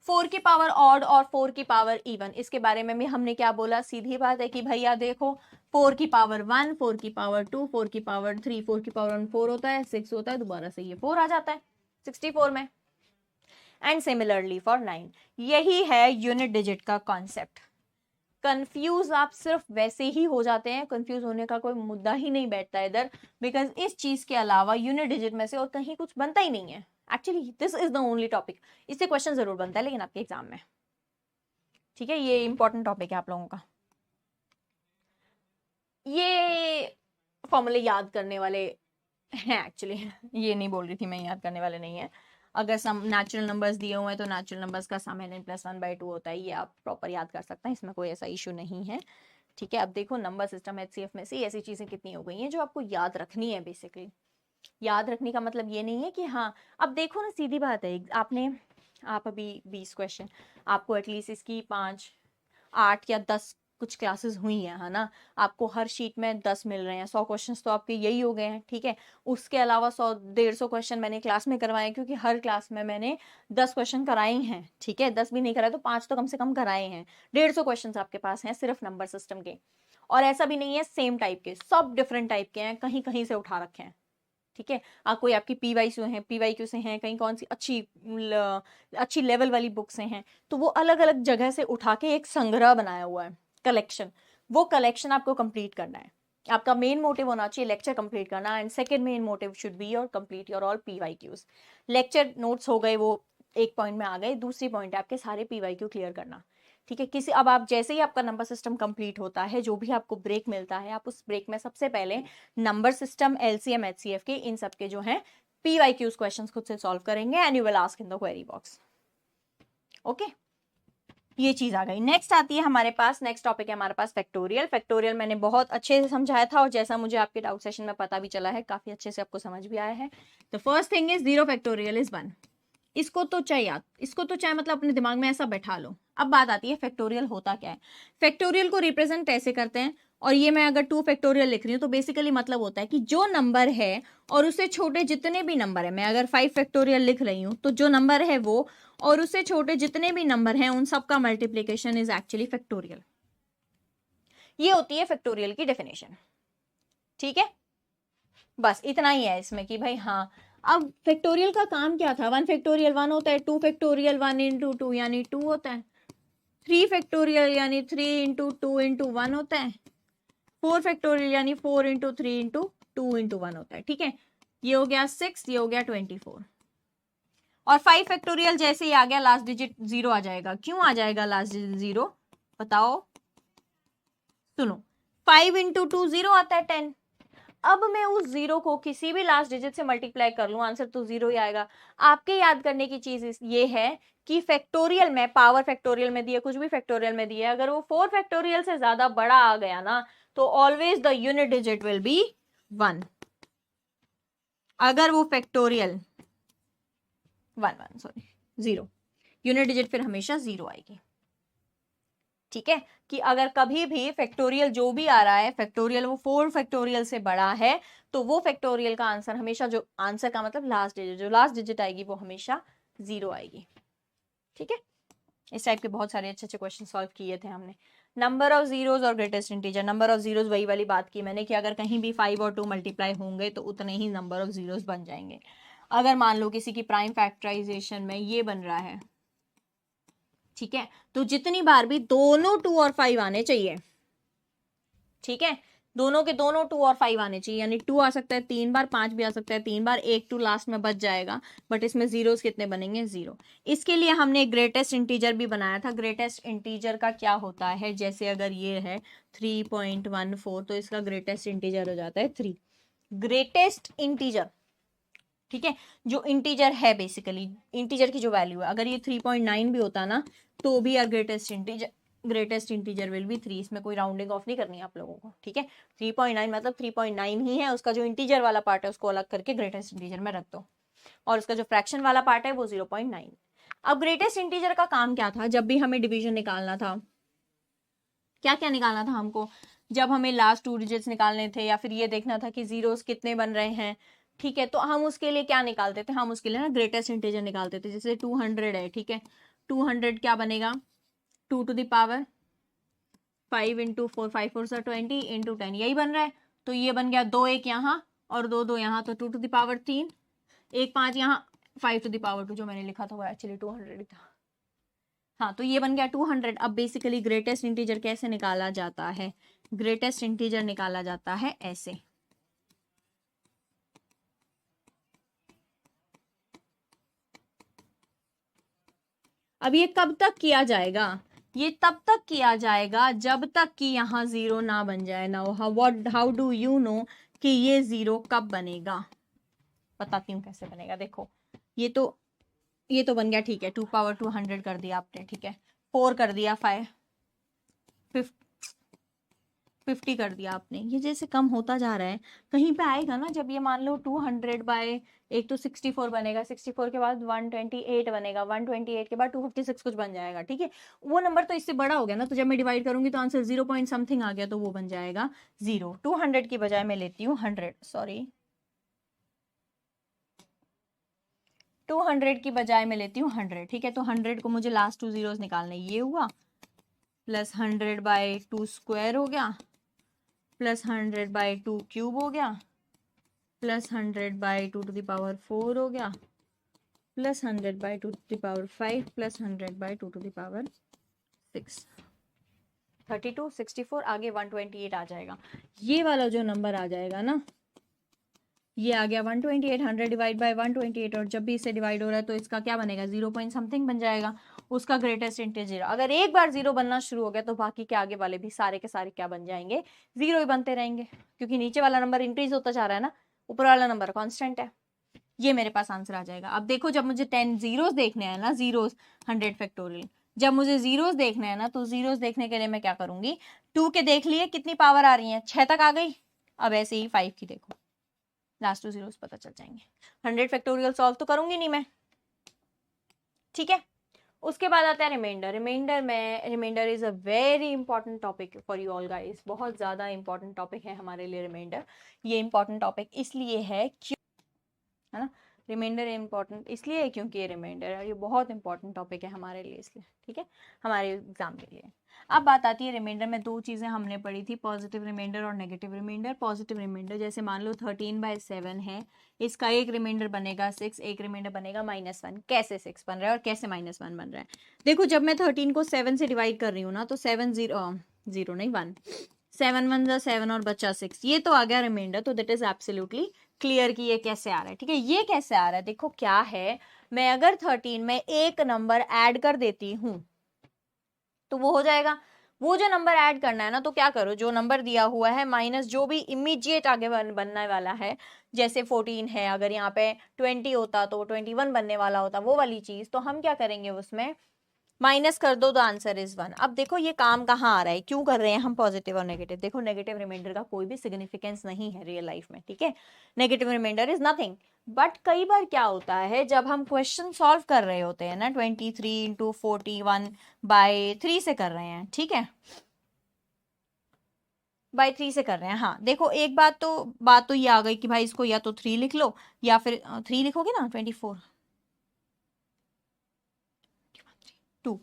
4 की पावर ऑड और 4 की पावर इवन, इसके बारे में भी हमने क्या बोला, सीधी बात है कि भैया देखो 4 की पावर 1, 4 की पावर 2, 4 की पावर 3, 4 की पावर 1 4 होता है, 6 होता है, दोबारा से ये 4 आ जाता है 64 में. And similarly for 9. यही है यूनिट डिजिट का कॉन्सेप्ट. कंफ्यूज आप सिर्फ वैसे ही हो जाते हैं, कंफ्यूज होने का कोई मुद्दा ही नहीं बैठता इधर, बिकॉज इस चीज के अलावा यूनिट डिजिट में से और कहीं कुछ बनता ही नहीं है. Actually this is the only topic. इससे क्वेश्चन जरूर बनता है लेकिन आपके एग्जाम में. ठीक है, ये इंपॉर्टेंट टॉपिक है आप लोगों का. ये फॉर्मूले याद करने वाले हैं एक्चुअली. ये नहीं बोल रही थी मैं याद करने वाले नहीं है. अगर सम नेचुरल नंबर्स दिए हुए हैं तो नेचुरल नंबर्स का सम n + 1/2 होता है, ये आप प्रॉपर याद कर सकते हैं, इसमें कोई ऐसा इशू नहीं है. ठीक है, अब देखो नंबर सिस्टम HCF में से ऐसी चीजें कितनी हो गई हैं जो आपको याद रखनी है. बेसिकली याद रखने का मतलब ये नहीं है कि हाँ, अब देखो ना सीधी बात है, आप अभी 20 क्वेश्चन, आपको एटलीस्ट इसकी 5 8 या 10 कुछ क्लासेस हुई हैं, है ना. आपको हर शीट में 10 मिल रहे हैं, 100 क्वेश्चंस तो आपके यही हो गए हैं. ठीक है, उसके अलावा 100 150 क्वेश्चन मैंने क्लास में करवाए, क्योंकि हर क्लास में मैंने 10 क्वेश्चन कराए हैं. ठीक है, 10 भी नहीं कराए तो 5 तो कम से कम कराए हैं. 150 क्वेश्चन आपके पास हैं सिर्फ नंबर सिस्टम के. और ऐसा भी नहीं है सेम टाइप के, सब डिफरेंट टाइप के हैं, कहीं कहीं से उठा रखे हैं. ठीक है, कोई आपकी पीवाईक्यू से हैं, कहीं कौन सी अच्छी लेवल वाली बुक से हैं, तो वो अलग अलग जगह से उठा के एक संग्रह बनाया हुआ है, कलेक्शन. वो कलेक्शन आपको कंप्लीट करना है. आपका मेन मोटिव होना चाहिए लेक्चर कंप्लीट करना, and second main motive should be your complete your all PYQs. Lecture notes हो गए, वो एक पॉइंट में आ गए. दूसरी पॉइंट है आपके सारे पीवाईक्यू क्लियर करना. ठीक है, अब आप जैसे ही आपका नंबर सिस्टम कंप्लीट होता है, जो भी आपको ब्रेक मिलता है, आप उस ब्रेक में सबसे पहले नंबर सिस्टम, LCM, HCF के इन सब के जो है PYQs क्वेश्चंस खुद से सॉल्व करेंगे, and you will ask in the query box. Okay, ये चीज आ गई. नेक्स्ट आती है हमारे पास, नेक्स्ट टॉपिक है हमारे पास फैक्टोरियल. फैक्टोरियल मैंने बहुत अच्छे से समझाया था, और जैसा मुझे आपके डाउट सेशन में पता भी चला है, काफी अच्छे से आपको समझ भी आया है. The first thing is 0 factorial is 1. इसको तो चाहे मतलब अपने दिमाग में ऐसा बैठा लो. अब बात आती है फैक्टोरियल होता क्या है. फैक्टोरियल को रिप्रेजेंट ऐसे करते हैं, और ये मैं अगर 2 फैक्टोरियल लिख रही हूँ तो बेसिकली मतलब होता है कि जो नंबर है और उससे छोटे जितने भी नंबर है, मैं अगर 5 फैक्टोरियल लिख रही हूँ तो जो नंबर है वो और उससे छोटे जितने भी नंबर हैं उन सब का मल्टीप्लीकेशन इज एक्चुअली फैक्टोरियल. ये होती है फैक्टोरियल की डेफिनेशन. ठीक है, बस इतना ही है इसमें कि भाई हाँ, अब फैक्टोरियल का काम क्या था. 1 फैक्टोरियल 1 होता है, 2 फैक्टोरियल 1 इंटू 2 यानी 2 होता है, 3 फैक्टोरियल यानी 3 इंटू 2 इंटू 1 होता है, 4 फैक्टोरियल यानी 4 इंटू 3 इंटू 2 इंटू 1 होता है. ठीक है, ये हो गया 6, ये हो गया 24. और 5 फैक्टोरियल जैसे ही आ गया लास्ट डिजिट 0 आ जाएगा. क्यों आ जाएगा लास्ट डिजिट 0, बताओ. सुनो, 5 इंटू 2 0 आता है 10. अब मैं उस 0 को किसी भी लास्ट डिजिट से मल्टीप्लाई कर लूं, आंसर तो 0 ही आएगा. आपके याद करने की चीज ये है कि फैक्टोरियल में, पावर फैक्टोरियल में दिया, कुछ भी फैक्टोरियल में दिया, अगर वो 4 फैक्टोरियल से ज्यादा बड़ा आ गया ना, तो always the unit digit will be 1. अगर वो फैक्टोरियल 0, यूनिट डिजिट फिर हमेशा 0 आएगी. ठीक है, कि अगर कभी भी फैक्टोरियल जो भी आ रहा है फैक्टोरियल वो 4 फैक्टोरियल से बड़ा है तो वो फैक्टोरियल का आंसर हमेशा, जो आंसर का मतलब लास्ट डिजिट, जो लास्ट डिजिट आएगी वो हमेशा 0 आएगी। ठीक है, इस टाइप के बहुत सारे अच्छे अच्छे क्वेश्चन सॉल्व किए थे हमने। नंबर ऑफ जीरोज और greatest integer, number of zeros वही वाली बात की मैंने कि अगर कहीं भी 5 और 2 मल्टीप्लाई होंगे तो उतने ही नंबर ऑफ जीरोज बन जाएंगे। अगर मान लो किसी की प्राइम फैक्टराइजेशन में ये बन रहा है, ठीक है, तो जितनी बार भी दोनों 2 और 5 आने चाहिए, ठीक है, दोनों के दोनों 2 और 5 आने चाहिए, यानी 2 आ सकता है 3 बार, 5 भी आ सकता है 3 बार, एक 2 लास्ट में बच जाएगा, बट इसमें जीरोस कितने बनेंगे? 0। इसके लिए हमने ग्रेटेस्ट इंटीजर भी बनाया था। ग्रेटेस्ट इंटीजर का क्या होता है, जैसे अगर ये है 3.14 तो इसका ग्रेटेस्ट इंटीजर हो जाता है 3। ग्रेटेस्ट इंटीजर, ठीक है, जो इंटीजर है बेसिकली इंटीजर की जो वैल्यू है, अगर ये 3.9 भी होता ना तो भी यार ग्रेटेस्ट इंटीजर विल बी 3। इसमें कोई राउंडिंग ऑफ नहीं करनी है आप लोगों को, ठीक है। 3.9 मतलब 3.9 ही है, उसका जो इंटीजर वाला पार्ट है उसको अलग करके ग्रेटेस्ट इंटीजर में रख दो, और उसका जो फ्रैक्शन वाला पार्ट है वो 0.9। अब ग्रेटेस्ट इंटीजर का काम क्या था, जब भी हमें डिवीजन निकालना था, क्या क्या निकालना था हमको, जब हमें लास्ट 2 डिजिट्स निकालने थे या फिर ये देखना था कि जीरोस कितने बन रहे हैं, ठीक है, तो हम उसके लिए क्या निकालते थे, हम उसके लिए ना ग्रेटेस्ट इंटीजर निकालते थे। जैसे 200 है, ठीक है, 200 क्या बनेगा, 2 to the power 5 into 4, 5 4 से 20 into 10, यही बन रहा है। तो ये बन गया 2 1 यहाँ और 2 2 यहाँ, तो 2 to the power 3, 1 5 यहाँ, 5 to the power 2, जो मैंने लिखा था वो एक्चुअली 200 था। हाँ, तो ये बन गया 200। अब बेसिकली ग्रेटेस्ट इंटीजर कैसे निकाला जाता है, ग्रेटेस्ट इंटीजर निकाला जाता है ऐसे, अब ये कब तक किया जाएगा, ये तब तक किया जाएगा जब तक कि यहाँ 0 ना बन जाए। ना हाउ डू यू नो कि ये 0 कब बनेगा, बताती हूँ कैसे बनेगा। देखो ये तो बन गया, ठीक है, 2 पावर 200 कर दिया आपने, ठीक है, 4 कर दिया, 50 कर दिया आपने। ये जैसे कम होता जा रहा है, कहीं पे आएगा ना जब ये मान लो 200 बाय एक तो 64 बनेगा, 64 के बाद 128 बनेगा, 128 के बाद 256 कुछ बन जाएगा, ठीक है, वो नंबर तो इससे बड़ा हो गया ना, तो जब मैं डिवाइड करूंगी तो आंसर 0 पॉइंट समथिंग आ गया, तो वो बन जाएगा 0। 200 की बजाय मैं लेती हूँ 100, सॉरी 200 की बजाय मैं लेती हूँ 100, ठीक है। तो 100 को मुझे लास्ट 2 जीरोस निकालने, ये हुआ प्लस 100 बाय 2 स्क्वायर हो गया, प्लस 100 बाय 2 क्यूब हो गया, plus 100 by 2 to the power 4 हो गया, plus 100 by 2 to the power 5, plus 100 by 2 to the power 6, 32 64 आगे 128 आ जाएगा। ये वाला जो नंबर आ जाएगा ना, ये आ गया 128, 100 डिवाइड बाय 128, और जब भी इससे डिवाइड हो रहा है तो इसका क्या बनेगा, 0 पॉइंट समथिंग बन जाएगा, उसका ग्रेटेस्ट इंटीजर। अगर एक बार 0 बनना शुरू हो गया तो बाकी के आगे वाले भी सारे के सारे क्या बन जाएंगे, 0 ही बनते रहेंगे, क्योंकि नीचे वाला नंबर इंक्रीज होता जा रहा है ना, ऊपर वाला नंबर कांस्टेंट है। ये मेरे पास आंसर आ जाएगा। अब देखो जब मुझे 10 जीरोस देखने हैं ना, जीरोस 100 फैक्टोरियल, जब मुझे जीरोस देखने हैं ना, तो जीरोस देखने के लिए मैं क्या करूंगी, 2 के देख लिए कितनी पावर आ रही है, 6 तक आ गई। अब ऐसे ही 5 की देखो, लास्ट 2 जीरोस पता चल जाएंगे। 100 फैक्टोरियल सॉल्व तो करूंगी नहीं मैं, ठीक है। उसके बाद आता है remainder. Remainder is a very important topic for you all guys, बहुत ज्यादा इंपॉर्टेंट टॉपिक है हमारे लिए रिमाइंडर। ये इंपॉर्टेंट टॉपिक इसलिए है ना, रिमाइंडर इंपॉर्टेंट इसलिए है क्योंकि ये रिमाइंडर है, ये बहुत इंपॉर्टेंट टॉपिक है हमारे लिए, इसलिए ठीक है, हमारे एग्जाम के लिए। अब बात आती है रिमाइंडर में, 2 चीजें हमने पढ़ी थी, पॉजिटिव रिमाइंडर और नेगेटिव रिमाइंडर। पॉजिटिव रिमाइंडर जैसे मान लो 13/7 है, इसका एक रिमाइंडर बनेगा 6, एक रिमाइंडर बनेगा -1। कैसे 6 बन रहा है और कैसे -1 बन रहा है, देखो जब मैं 13 को 7 से डिवाइड कर रही हूँ ना, तो 7 0 नहीं 1, 7 1 जा 7 और बचा 6, ये तो आ गया रिमाइंडर। तो दैट इज एब्सोल्युटली क्लियर कि ये कैसे आ रहा है, ठीक है। ये कैसे आ रहा है, देखो क्या है, मैं अगर 13 में एक नंबर ऐड कर देती हूं तो वो हो जाएगा। वो जो नंबर ऐड करना है ना, तो क्या करो, जो नंबर दिया हुआ है माइनस जो भी इमीडिएट आगे बनने वाला है, जैसे 14 है, अगर यहाँ पे 20 होता तो 21 बनने वाला होता, वो वाली चीज, तो हम क्या करेंगे उसमें माइनस कर दो, द आंसर इज 1। अब देखो ये काम कहाँ आ रहा है, क्यों कर रहे हैं हम पॉजिटिव और नेगेटिव। देखो नेगेटिव रिमाइंडर का कोई भी सिग्निफिकेंस नहीं है रियल लाइफ में, ठीक है, negative remainder is nothing. But कई बार क्या होता है जब हम क्वेश्चन सॉल्व कर रहे होते हैं ना, 23 इंटू 41/3 से कर रहे हैं, ठीक है, बाय 3 से कर रहे हैं। हाँ देखो, एक बात तो ये आ गई कि भाई इसको या तो 3 लिख लो या फिर 3 लिखोगे ना, 24 2,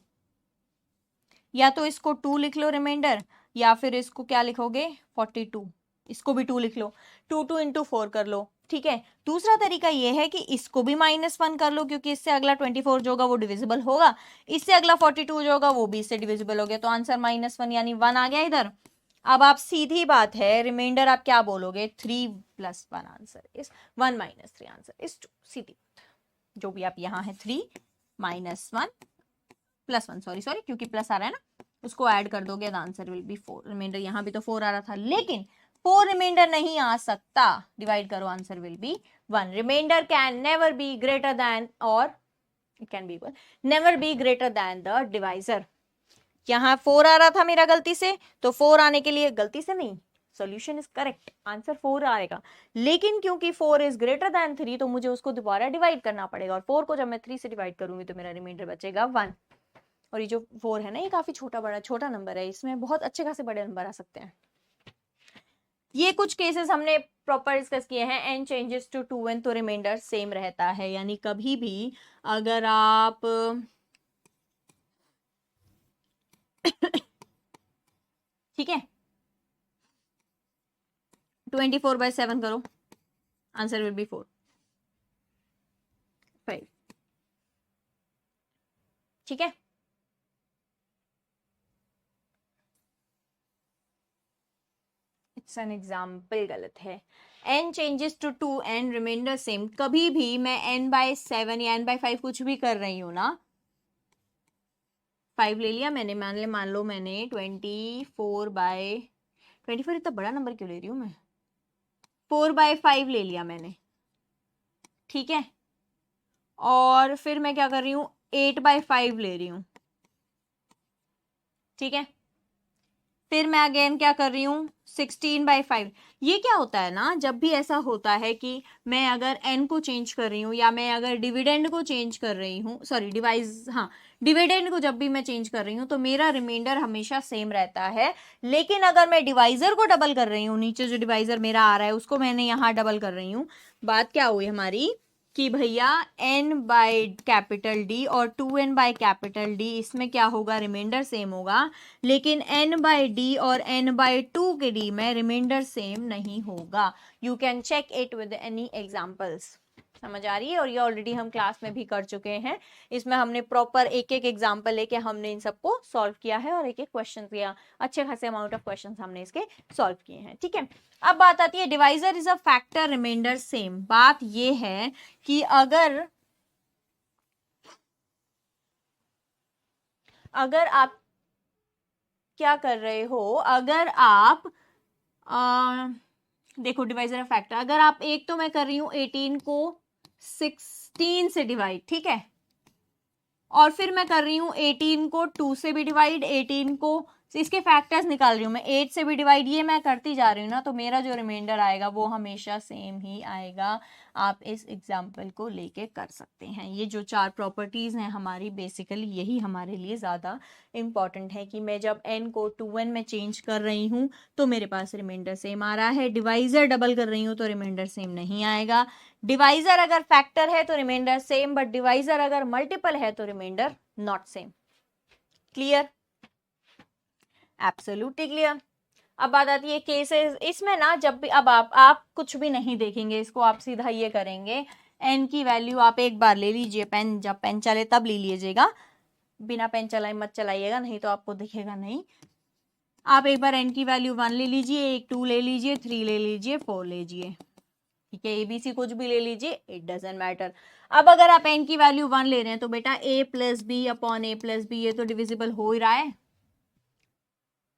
या तो इसको 2 लिख लो रिमाइंडर, या फिर इसको क्या लिखोगे 42, इसको भी 2 लिख लो, 2 इंटू 4 कर लो, ठीक है। दूसरा तरीका ये है कि इसको भी -1 कर लो, क्योंकि इससे अगला 24 जो होगा वो डिविजिबल होगा, इससे अगला 42 जो होगा वो भी इससे डिविजिबल हो गया, तो आंसर -1 यानी 1 आ गया इधर। अब आप सीधी बात है रिमाइंडर आप क्या बोलोगे, 3 + 1 आंसर इज 1 - 3 आंसर इज 2, सीधी बात। जो भी आप यहाँ है 3 - 1 + 1, सॉरी क्योंकि प्लस आ रहा है ना, उसको ऐड कर दोगे the answer will be 4। Remainder यहाँ भी तो 4 आ रहा था, लेकिन 4 रिमाइंडर नहीं आ सकता, डिवाइड करो answer will be 1। Reminder can never be greater than, और it can be equal, never be greater than the divisor. यहाँ 4 आ रहा था मेरा गलती से, तो 4 आने के लिए, गलती से नहीं, सॉल्यूशन इज करेक्ट, आंसर 4 आएगा, लेकिन क्योंकि 4 इज ग्रेटर देन 3 तो मुझे उसको दोबारा डिवाइड करना पड़ेगा, और 4 को जब मैं 3 से डिवाइड करूंगी तो मेरा रिमाइंडर बचेगा 1। और ये जो 4 है ना, ये काफी छोटा नंबर है, इसमें बहुत अच्छे खासे बड़े नंबर आ सकते हैं। ये कुछ केसेस हमने प्रॉपर डिस्कस किए हैं। n चेंजेस टू 2n तो रिमाइंडर सेम रहता है, यानी कभी भी अगर आप ठीक है 24/7 करो, आंसर विल बी 4 5, ठीक है। इट्स एन एग्जाम्पल गलत है। n changes to 2n remainder same, कभी भी मैं n/7 या n/5 कुछ भी कर रही हूं ना, 5 ले लिया मैंने, मान लो मैंने 24/24, इतना बड़ा नंबर क्यों ले रही हूँ मैं, 4/5 ले लिया मैंने, ठीक है, और फिर मैं क्या कर रही हूँ 8/5 ले रही हूँ, ठीक है, फिर मैं अगेन क्या कर रही हूँ 16/5। ये क्या होता है ना, जब भी ऐसा होता है कि मैं अगर n को चेंज कर रही हूँ, या मैं अगर डिविडेंड को चेंज कर रही हूँ, सॉरी डिविडेंड को जब भी मैं चेंज कर रही हूँ तो मेरा रिमाइंडर हमेशा सेम रहता है। लेकिन अगर मैं डिवाइजर को डबल कर रही हूँ, नीचे जो डिवाइजर मेरा आ रहा है उसको मैंने यहाँ डबल कर रही हूँ, बात क्या हुई हमारी कि भैया n/D और 2n/D, इसमें क्या होगा, रिमाइंडर सेम होगा, लेकिन n/D और n/2 के D में रिमाइंडर सेम नहीं होगा। You can check it with any examples. समझ आ रही है? और ये ऑलरेडी हम क्लास में भी कर चुके हैं, इसमें हमने प्रॉपर एक एक एग्जांपल लेके हमने इन सबको सॉल्व किया है, और एक एक क्वेश्चन किया, अच्छे खासे अमाउंट ऑफ क्वेश्चन हमने इसके सॉल्व किए हैं, ठीक है। अब बात आती है divisor is a factor reminder same. बात ये है कि अगर आप क्या कर रहे हो, अगर आप देखो डिवाइजर फैक्टर, अगर आप एक, तो मैं कर रही हूं 18 को 16 से डिवाइड, ठीक है, और फिर मैं कर रही हूं 18 को 2 से भी डिवाइड, 18 को इसके फैक्टर्स निकाल रही हूँ मैं 8 से भी डिवाइड, ये मैं करती जा रही हूँ ना, तो मेरा जो रिमाइंडर आएगा वो हमेशा सेम ही आएगा। आप इस एग्जाम्पल को लेके कर सकते हैं। ये जो 4 प्रॉपर्टीज हैं हमारी, बेसिकली यही हमारे लिए ज़्यादा इम्पॉर्टेंट है कि मैं जब n को 2n में चेंज कर रही हूँ तो मेरे पास रिमाइंडर सेम आ रहा है, डिवाइजर डबल कर रही हूँ तो रिमाइंडर सेम नहीं आएगा। डिवाइजर अगर फैक्टर है तो रिमाइंडर सेम, बट डिवाइजर अगर मल्टीपल है तो remainder not same. Clear? Absolutely clear. अब बात आती है केसेस, इसमें ना जब भी अब आप कुछ भी नहीं देखेंगे, इसको आप सीधा ये करेंगे, n की वैल्यू आप एक बार ले लीजिए, पेन जब पेन चले तब ले लीजिएगा, बिना पेन चलाए मत चलाइएगा, नहीं तो आपको दिखेगा नहीं। आप एक बार n की वैल्यू 1 ले लीजिए, एक 2 ले लीजिए, 3 ले लीजिए, 4 ले लीजिए, ठीक है, ABC कुछ भी ले लीजिए, इट डजेंट मैटर। अब अगर आप n की वैल्यू 1 ले रहे हैं तो बेटा a + b upon a + b, ये तो डिविजिबल हो ही रहा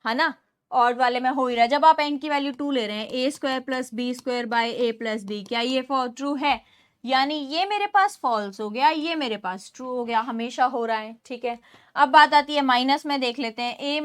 है ना, ऑड वाले में हो ही रहा है। जब आप n की वैल्यू 2 ले रहे हैं, a² + b² bye a + b, क्या ये ट्रू है? यानी ये मेरे पास फॉल्स हो गया, ये मेरे पास ट्रू हो गया, हमेशा हो रहा है, ठीक है। अब बात आती है माइनस में, देख लेते हैं, a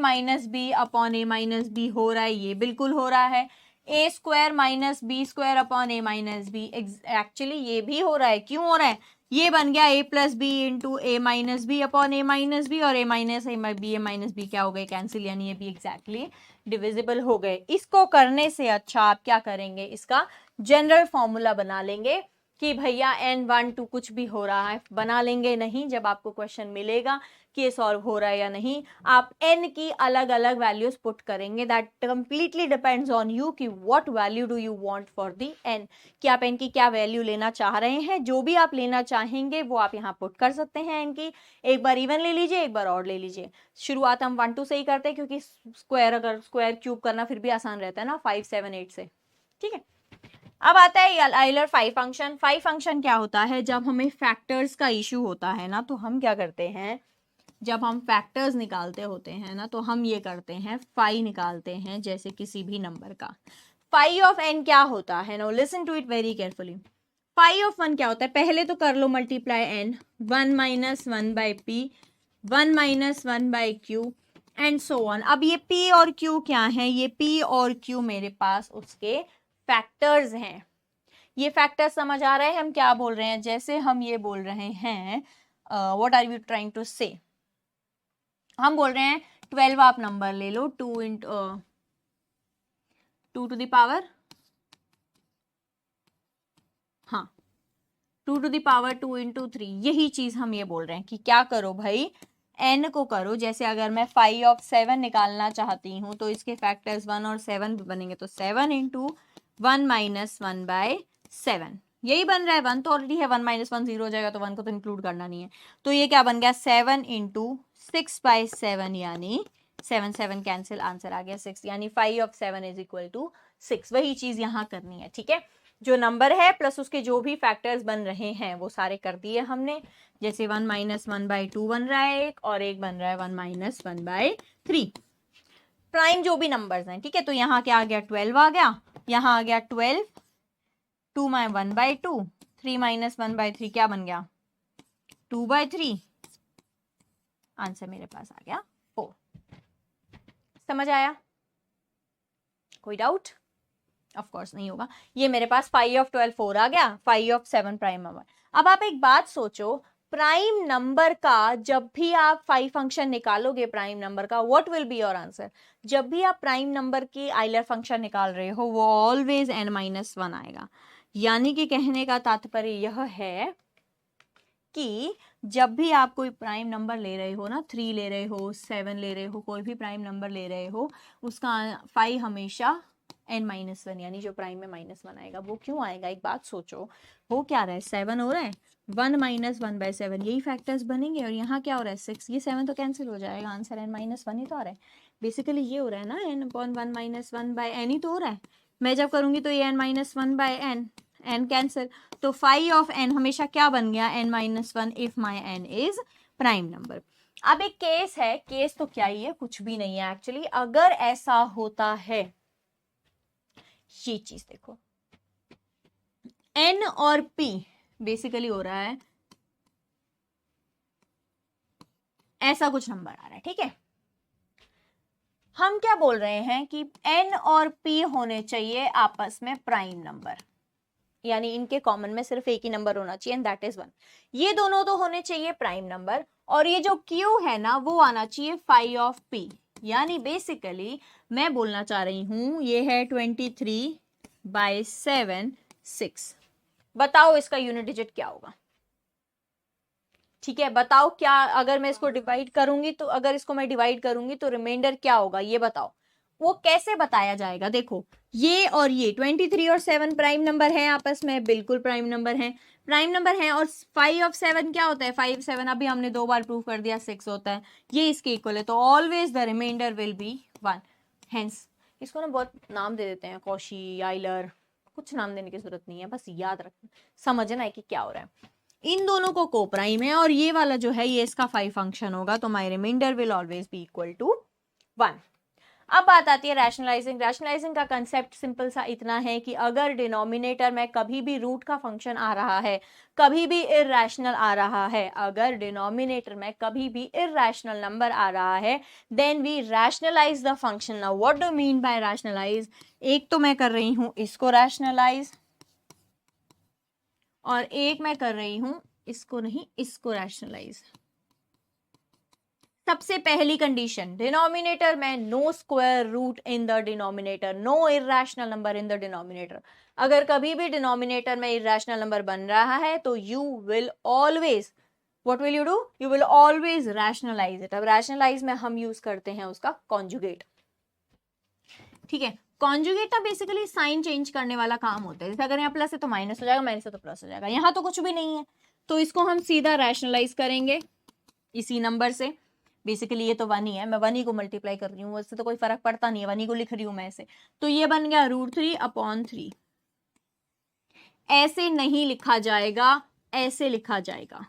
- b upon a - b हो रहा है, ये बिल्कुल हो रहा है, A square minus B square upon A minus B. Actually ये भी हो रहा है, क्यों हो रहा है, ये बन गया ए plus B into A minus B upon A minus B, और ए माइनस बी क्या हो गए, कैंसिल, यानी ये भी एग्जैक्टली डिविजिबल हो गए। इसको करने से अच्छा आप क्या करेंगे, इसका जनरल फॉर्मूला बना लेंगे कि भैया n1 2 कुछ भी हो रहा है, बना लेंगे नहीं, जब आपको क्वेश्चन मिलेगा कि ये सॉल्व हो रहा है या नहीं, आप n की अलग अलग वैल्यूज पुट करेंगे। That completely depends on you कि what value do you want for the n, कि आप n की क्या वैल्यू लेना चाह रहे हैं। जो भी आप लेना चाहेंगे वो आप यहाँ पुट कर सकते हैं n की। एक बार इवन ले लीजिए, एक बार ऑड ले लीजिए। शुरुआत हम 1 2 से ही करते हैं, क्योंकि स्क्वायर, अगर स्क्वायर क्यूब करना फिर भी आसान रहता है ना, 5 7 8 से। ठीक है, अब आता है आइलर 5 फंक्शन। 5 फंक्शन क्या होता है, जब हमें फैक्टर्स का इशू होता है ना, तो हम क्या करते हैं, जब हम फैक्टर्स निकालते होते हैं ना, तो हम ये करते हैं, फाई निकालते हैं, जैसे किसी भी नंबर का। फाई ऑफ n क्या होता है, no listen to it very carefully. Phi of 1 क्या होता है, पहले तो कर लो multiply n, 1 minus 1 by p, 1 minus 1 by q and so on. अब ये p और q क्या है, ये p और q मेरे पास उसके फैक्टर्स हैं। ये फैक्टर्स समझ आ रहे हैं हम क्या बोल रहे हैं, जैसे हम ये बोल रहे हैं, what are you trying to say, हम बोल रहे हैं 12 आप नंबर ले लो, 2 इंटू 2 टू द पावर, हाँ 2 टू द पावर 2 इंटू 3। यही चीज हम ये बोल रहे हैं कि क्या करो भाई, n को करो, जैसे अगर मैं 5 ऑफ 7 निकालना चाहती हूँ तो इसके फैक्टर्स 1 और 7 भी बनेंगे, तो 7 इंटू 1 माइनस 1 बाय 7, यही बन रहा है। 1 तो ऑलरेडी है, 1 माइनस 1 0 हो जाएगा, तो 1 को तो इंक्लूड करना नहीं है, तो ये क्या बन गया, 7 इंटू 6 बाय 7, यानी 7 7 कैंसिल, आंसर आ गया 6, यानी 5 ऑफ 7 इज इक्वल टू 6। वही चीज यहाँ करनी है। ठीक है, जो नंबर है प्लस उसके जो भी फैक्टर्स बन रहे हैं वो सारे कर दिए हमने। जैसे 1 माइनस 1 बाई 2 बन रहा है एक, और एक बन रहा है 1 माइनस 1 बाई 3, प्राइम जो भी नंबर्स हैं। ठीक है, तो यहाँ क्या आ गया, 12 आ गया, यहाँ आ गया 12, 2 माइ 1 बाई 2, 3 माइनस 1 बाई 3 क्या बन गया, 2 बाई 3, आंसर मेरे पास आ गया 4। समझ आया, कोई डाउट? ऑफ कोर्स नहीं होगा। ये मेरे पास 5 ऑफ 12 4 आ गया, 5 ऑफ 7 प्राइम नंबर। अब आप एक बात सोचो, प्राइम नंबर का जब भी आप 5 फंक्शन निकालोगे प्राइम नंबर का, what will be your answer? जब भी आप प्राइम नंबर की आइलर फंक्शन निकाल रहे हो वो ऑलवेज n-1 आएगा। यानी कि कहने का तात्पर्य यह है कि जब भी आप कोई प्राइम नंबर ले रहे हो ना, 3 ले रहे हो, 7 ले रहे हो, कोई भी प्राइम नंबर ले रहे हो, उसका 5 हमेशा n-1, यानी जो प्राइम में -1 आएगा। वो क्यों आएगा, एक बात सोचो, हो क्या रहा है, 7 हो रहा है, 1 माइनस 1 बाय 7, यही फैक्टर्स बनेंगे, और यहाँ क्या हो रहा है 6, ये 7 तो कैंसिल हो जाएगा, आंसर n-1 ही तो आ रहा है। बेसिकली ये हो रहा है ना, n/1 माइनस 1 बाय n ही तो हो रहा है। मैं जब करूंगी तो ये n-1 bye n, n cancel, तो 5 ऑफ n हमेशा क्या बन गया, n-1 if my n is prime number. अब एक केस है, केस तो क्या ही है, कुछ भी नहीं है एक्चुअली। अगर ऐसा होता है, ये चीज देखो, n और p बेसिकली हो रहा है ऐसा कुछ नंबर आ रहा है। ठीक है, हम क्या बोल रहे हैं कि n और p होने चाहिए आपस में प्राइम नंबर, यानी इनके कॉमन में सिर्फ एक ही नंबर होना चाहिए, एंड दैट इज 1। ये दोनों तो होने चाहिए प्राइम नंबर, और ये जो q है ना वो आना चाहिए 5 ऑफ p। यानी बेसिकली मैं बोलना चाह रही हूं ये है 23 बाय 7 6। बताओ इसका यूनिट डिजिट क्या होगा? ठीक है, बताओ क्या, अगर मैं इसको डिवाइड करूंगी तो, अगर इसको मैं डिवाइड करूंगी तो रिमाइंडर क्या होगा, ये बताओ। वो कैसे बताया जाएगा? देखो, ये और ये 23 और 7 प्राइम नंबर है आपस में, बिल्कुल प्राइम नंबर है, प्राइम नंबर है। और 5 ऑफ 7 क्या होता है, 5 7 अभी हमने 2 बार प्रूव कर दिया 6 होता है, ये इसके इक्वल है, तो always the remainder will be 1। Hence इसको ना बहुत नाम दे देते हैं, कौशी, आइलर, कुछ नाम देने की जरूरत नहीं है, बस याद रखना, समझना है कि क्या हो रहा है। इन दोनों को को प्राइम है, और ये वाला जो है ये इसका 5 फंक्शन होगा, तो my reminder will always be equal to 1। अब बात आती है रैशनलाइजिंग। रैशनलाइजिंग का कंसेप्ट सिंपल सा इतना है कि अगर डिनोमिनेटर में कभी भी रूट का फंक्शन आ रहा है, कभी भी इरैशनल आ रहा है, अगर डिनोमिनेटर में कभी भी इरैशनल नंबर आ रहा है, then we rationalise the function. Now what do mean by rationalise? एक तो मैं कर रही हूं इसको रैशनलाइज, और एक मैं कर रही हूं इसको नहीं, इसको रैशनलाइज। सबसे पहली कंडीशन, डिनोमिनेटर में no square root in the denominator, no irrational number in the denominator. अगर कभी भी डिनोमिनेटर में इरैशनल नंबर बन रहा है तो you will always, what will you do? You will always rationalise it. अब रैशनलाइज में हम यूज करते हैं उसका कॉन्जुगेट। ठीक है, कॉन्जुगेट ना बेसिकली साइन चेंज करने वाला काम होता है। जैसे अगर यहाँ प्लस है तो माइनस हो जाएगा, माइनस है तो प्लस हो जाएगा। यहाँ तो कुछ भी नहीं है, तो इसको हम सीधा रैशनलाइज करेंगे इसी नंबर से। बेसिकली ये तो 1 ही है, मैं 1 ही को मल्टीप्लाई कर रही हूँ, उससे तो कोई फर्क पड़ता नहीं है, 1 ही को लिख रही हूँ मैं ऐसे। तो ये बन गया √3/3। ऐसे नहीं लिखा जाएगा, ऐसे लिखा जाएगा।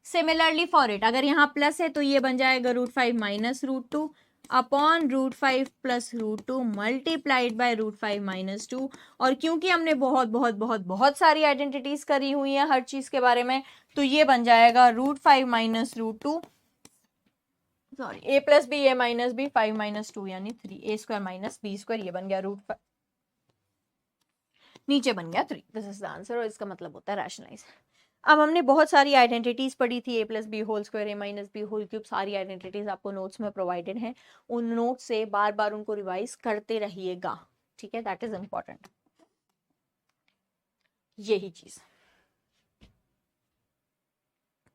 सिमिलरली फॉर इट, अगर यहाँ प्लस है तो ये बन जाएगा √5 minus √2 upon √5 plus √2 multiplied by √5 minus 2। और क्योंकि हमने बहुत बहुत बहुत बहुत सारी आइडेंटिटीज करी हुई है हर चीज के बारे में, तो ये बन जाएगा √5 minus √2, sorry a plus b a minus b 5 minus 2 यानी 3, a square minus B square, ये बन गया √5, नीचे बन गया 3। दिस इज द आंसर, और इसका मतलब होता है रैशनलाइज। अब हमने बहुत सारी आइडेंटिटीज पढ़ी थी, a plus b whole square, a minus b whole cube, सारी आइडेंटिटीज आपको नोट्स में प्रोवाइडेड हैं। उन नोट्स से बार बार उनको रिवाइज करते रहिएगा, ठीक है, दैट इज इंपॉर्टेंट। यही चीज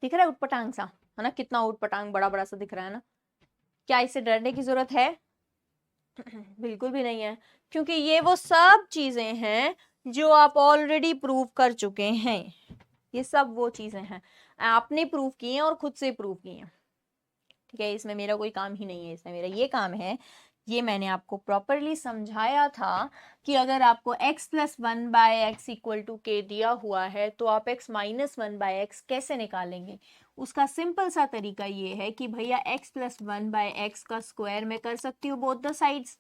दिख रहा है उटपटांग सा, है ना? कितना उटपटांग बड़ा बड़ा सा दिख रहा है ना? क्या इससे डरने की जरूरत है? बिल्कुल भी नहीं है, क्योंकि ये वो सब चीजें हैं जो आप ऑलरेडी प्रूव कर चुके हैं। ये सब वो चीजें हैं आपने प्रूव की हैं और खुद से प्रूव की हैं, ठीक है? इसमें मेरा कोई काम ही नहीं है, इसमें मेरा ये काम है, ये मैंने आपको प्रॉपरली समझाया था कि अगर आपको x plus 1/x equal to k दिया हुआ है तो आप x माइनस 1/x कैसे निकालेंगे। उसका सिंपल सा तरीका ये है कि भैया x प्लस 1/x का स्क्वायर मैं कर सकती हूँ बोथ द साइड्स,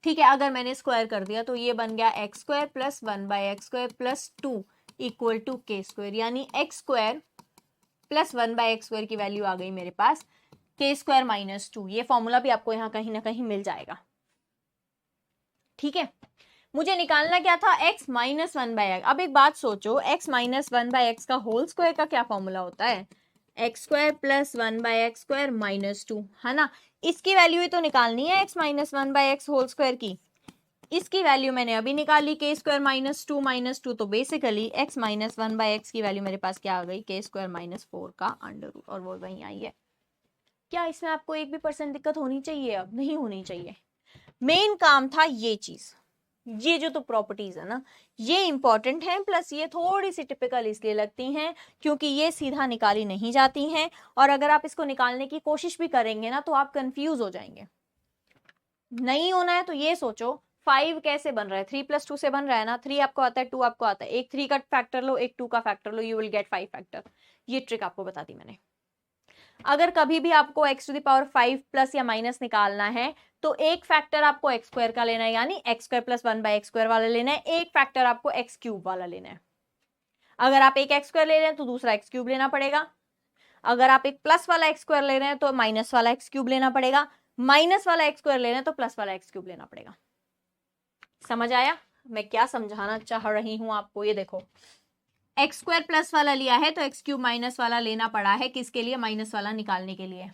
ठीक है? अगर मैंने स्क्वायर कर दिया तो ये बन गया x square plus 1/x square plus 2 equal to k square, यानी x square plus 1/x square की वैल्यू आ गई मेरे पास k स्क्वायर माइनस 2। ये फॉर्मूला भी आपको यहाँ कहीं ना कहीं मिल जाएगा, ठीक है? मुझे निकालना क्या था? x minus 1/x। अब एक बात सोचो, x माइनस 1/x का होल स्क्वायर का क्या फॉर्मूला होता है? x square plus 1/x square minus 2, है ना? इसकी वैल्यू ही तो निकालनी है x minus 1/x whole square की। इसकी वैल्यू मैंने अभी निकाली k स्क्वायर माइनस 2, तो बेसिकली x माइनस 1/x की वैल्यू मेरे पास क्या आ गई? k स्क्वायर माइनस 4 का अंडर रूट, और वो वहीं आई है। क्या इसमें आपको 1% दिक्कत होनी चाहिए? अब नहीं होनी चाहिए। मेन काम था ये चीज, ये जो तो प्रॉपर्टीज है ना, ये इंपॉर्टेंट है, प्लस ये थोड़ी सी टिपिकल इसलिए लगती हैं क्योंकि ये सीधा निकाली नहीं जाती हैं, और अगर आप इसको निकालने की कोशिश भी करेंगे ना तो आप कंफ्यूज हो जाएंगे। नहीं होना है तो ये सोचो 5 कैसे बन रहा है? 3 प्लस 2 से बन रहा है ना। 3 आपको आता है, 2 आपको आता है, एक 3 का फैक्टर लो, एक 2 का फैक्टर लो, यू विल गेट 5 फैक्टर। ये ट्रिक आपको बता दी मैंने। अगर कभी भी आपको x to the power 5 plus या माइनस निकालना है तो एक फैक्टर आपको x स्क्वायर का लेना है, यानी x square plus 1/x square वाला लेना है, एक फैक्टर आपको x क्यूब वाला लेना है। अगर आप एक x स्क्वायर ले रहे हैं तो दूसरा x क्यूब लेना पड़ेगा। अगर आप एक प्लस वाला x स्क्वायर ले रहे हैं तो माइनस वाला x क्यूब लेना पड़ेगा। माइनस वाला x स्क्वायर ले रहे हैं तो प्लस वाला x क्यूब लेना पड़ेगा। समझ आया मैं क्या समझाना चाह रही हूं आपको? ये देखो, एक्स स्क्वायर प्लस वाला लिया है तो एक्स क्यूब माइनस वाला लेना पड़ा है, किसके लिए? माइनस वाला निकालने के लिए,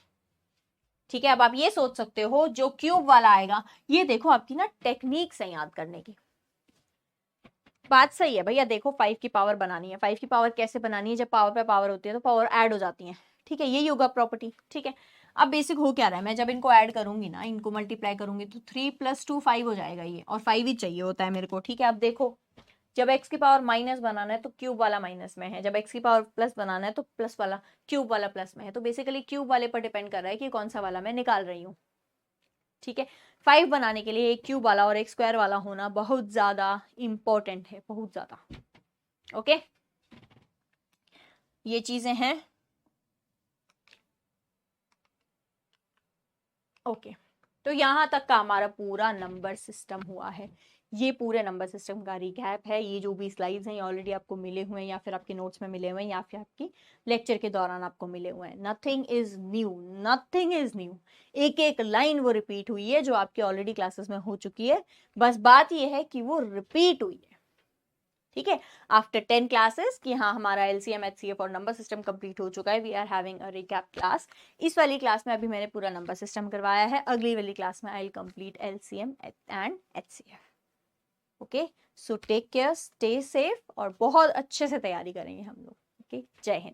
ठीक है? अब आप ये सोच सकते हो जो क्यूब वाला आएगा, ये देखो आपकी ना टेक्निक से याद करने की बात सही है भैया। देखो 5 की पावर बनानी है, 5 की पावर कैसे बनानी है? जब पावर पे पावर होती है तो पावर ऐड हो जाती है, ठीक है? ये होगा प्रॉपर्टी, ठीक है? अब बेसिक हो क्या रहा है, मैं जब इनको ऐड करूंगी ना, इनको मल्टीप्लाई करूंगी तो 3 + 2 5 हो जाएगा ये, और 5 ही चाहिए होता है मेरे को, ठीक है? अब देखो, जब x की पावर माइनस बनाना है तो क्यूब वाला माइनस में है, जब x की पावर प्लस बनाना है तो प्लस वाला, क्यूब वाला प्लस में है। तो बेसिकली क्यूब वाले पर डिपेंड कर रहा है कि कौन सा वाला मैं निकाल रही हूँ, ठीक है? 5 बनाने के लिए एक क्यूब वाला और एक स्क्वायर वाला होना बहुत ज्यादा इंपॉर्टेंट है, बहुत ज्यादा। ओके, ये चीजें हैं। ओके, तो यहाँ तक का हमारा पूरा नंबर सिस्टम हुआ है। ये पूरे नंबर सिस्टम का रिकैप है। ये जो भी स्लाइड्स हैं ये ऑलरेडी आपको मिले हुए हैं, या फिर आपके नोट्स में मिले हुए हैं, या फिर आपकी लेक्चर के दौरान आपको मिले हुए हैं। Nothing is new, nothing is new. एक एक लाइन वो रिपीट हुई है जो आपकी ऑलरेडी क्लासेस में हो चुकी है, बस बात ये है कि वो रिपीट हुई है। ठीक है, आफ्टर 10 क्लासेस कि हाँ हमारा एलसीएम एचसीएफ और नंबर सिस्टम कंप्लीट हो चुका है, we are having a recap class. इस वाली क्लास में अभी मैंने पूरा नंबर सिस्टम करवाया है, अगली वाली क्लास में I will complete LCM and HCF. Okay, so take care, stay safe और बहुत अच्छे से तैयारी करेंगे हम लोग। ओके, जय हिंद।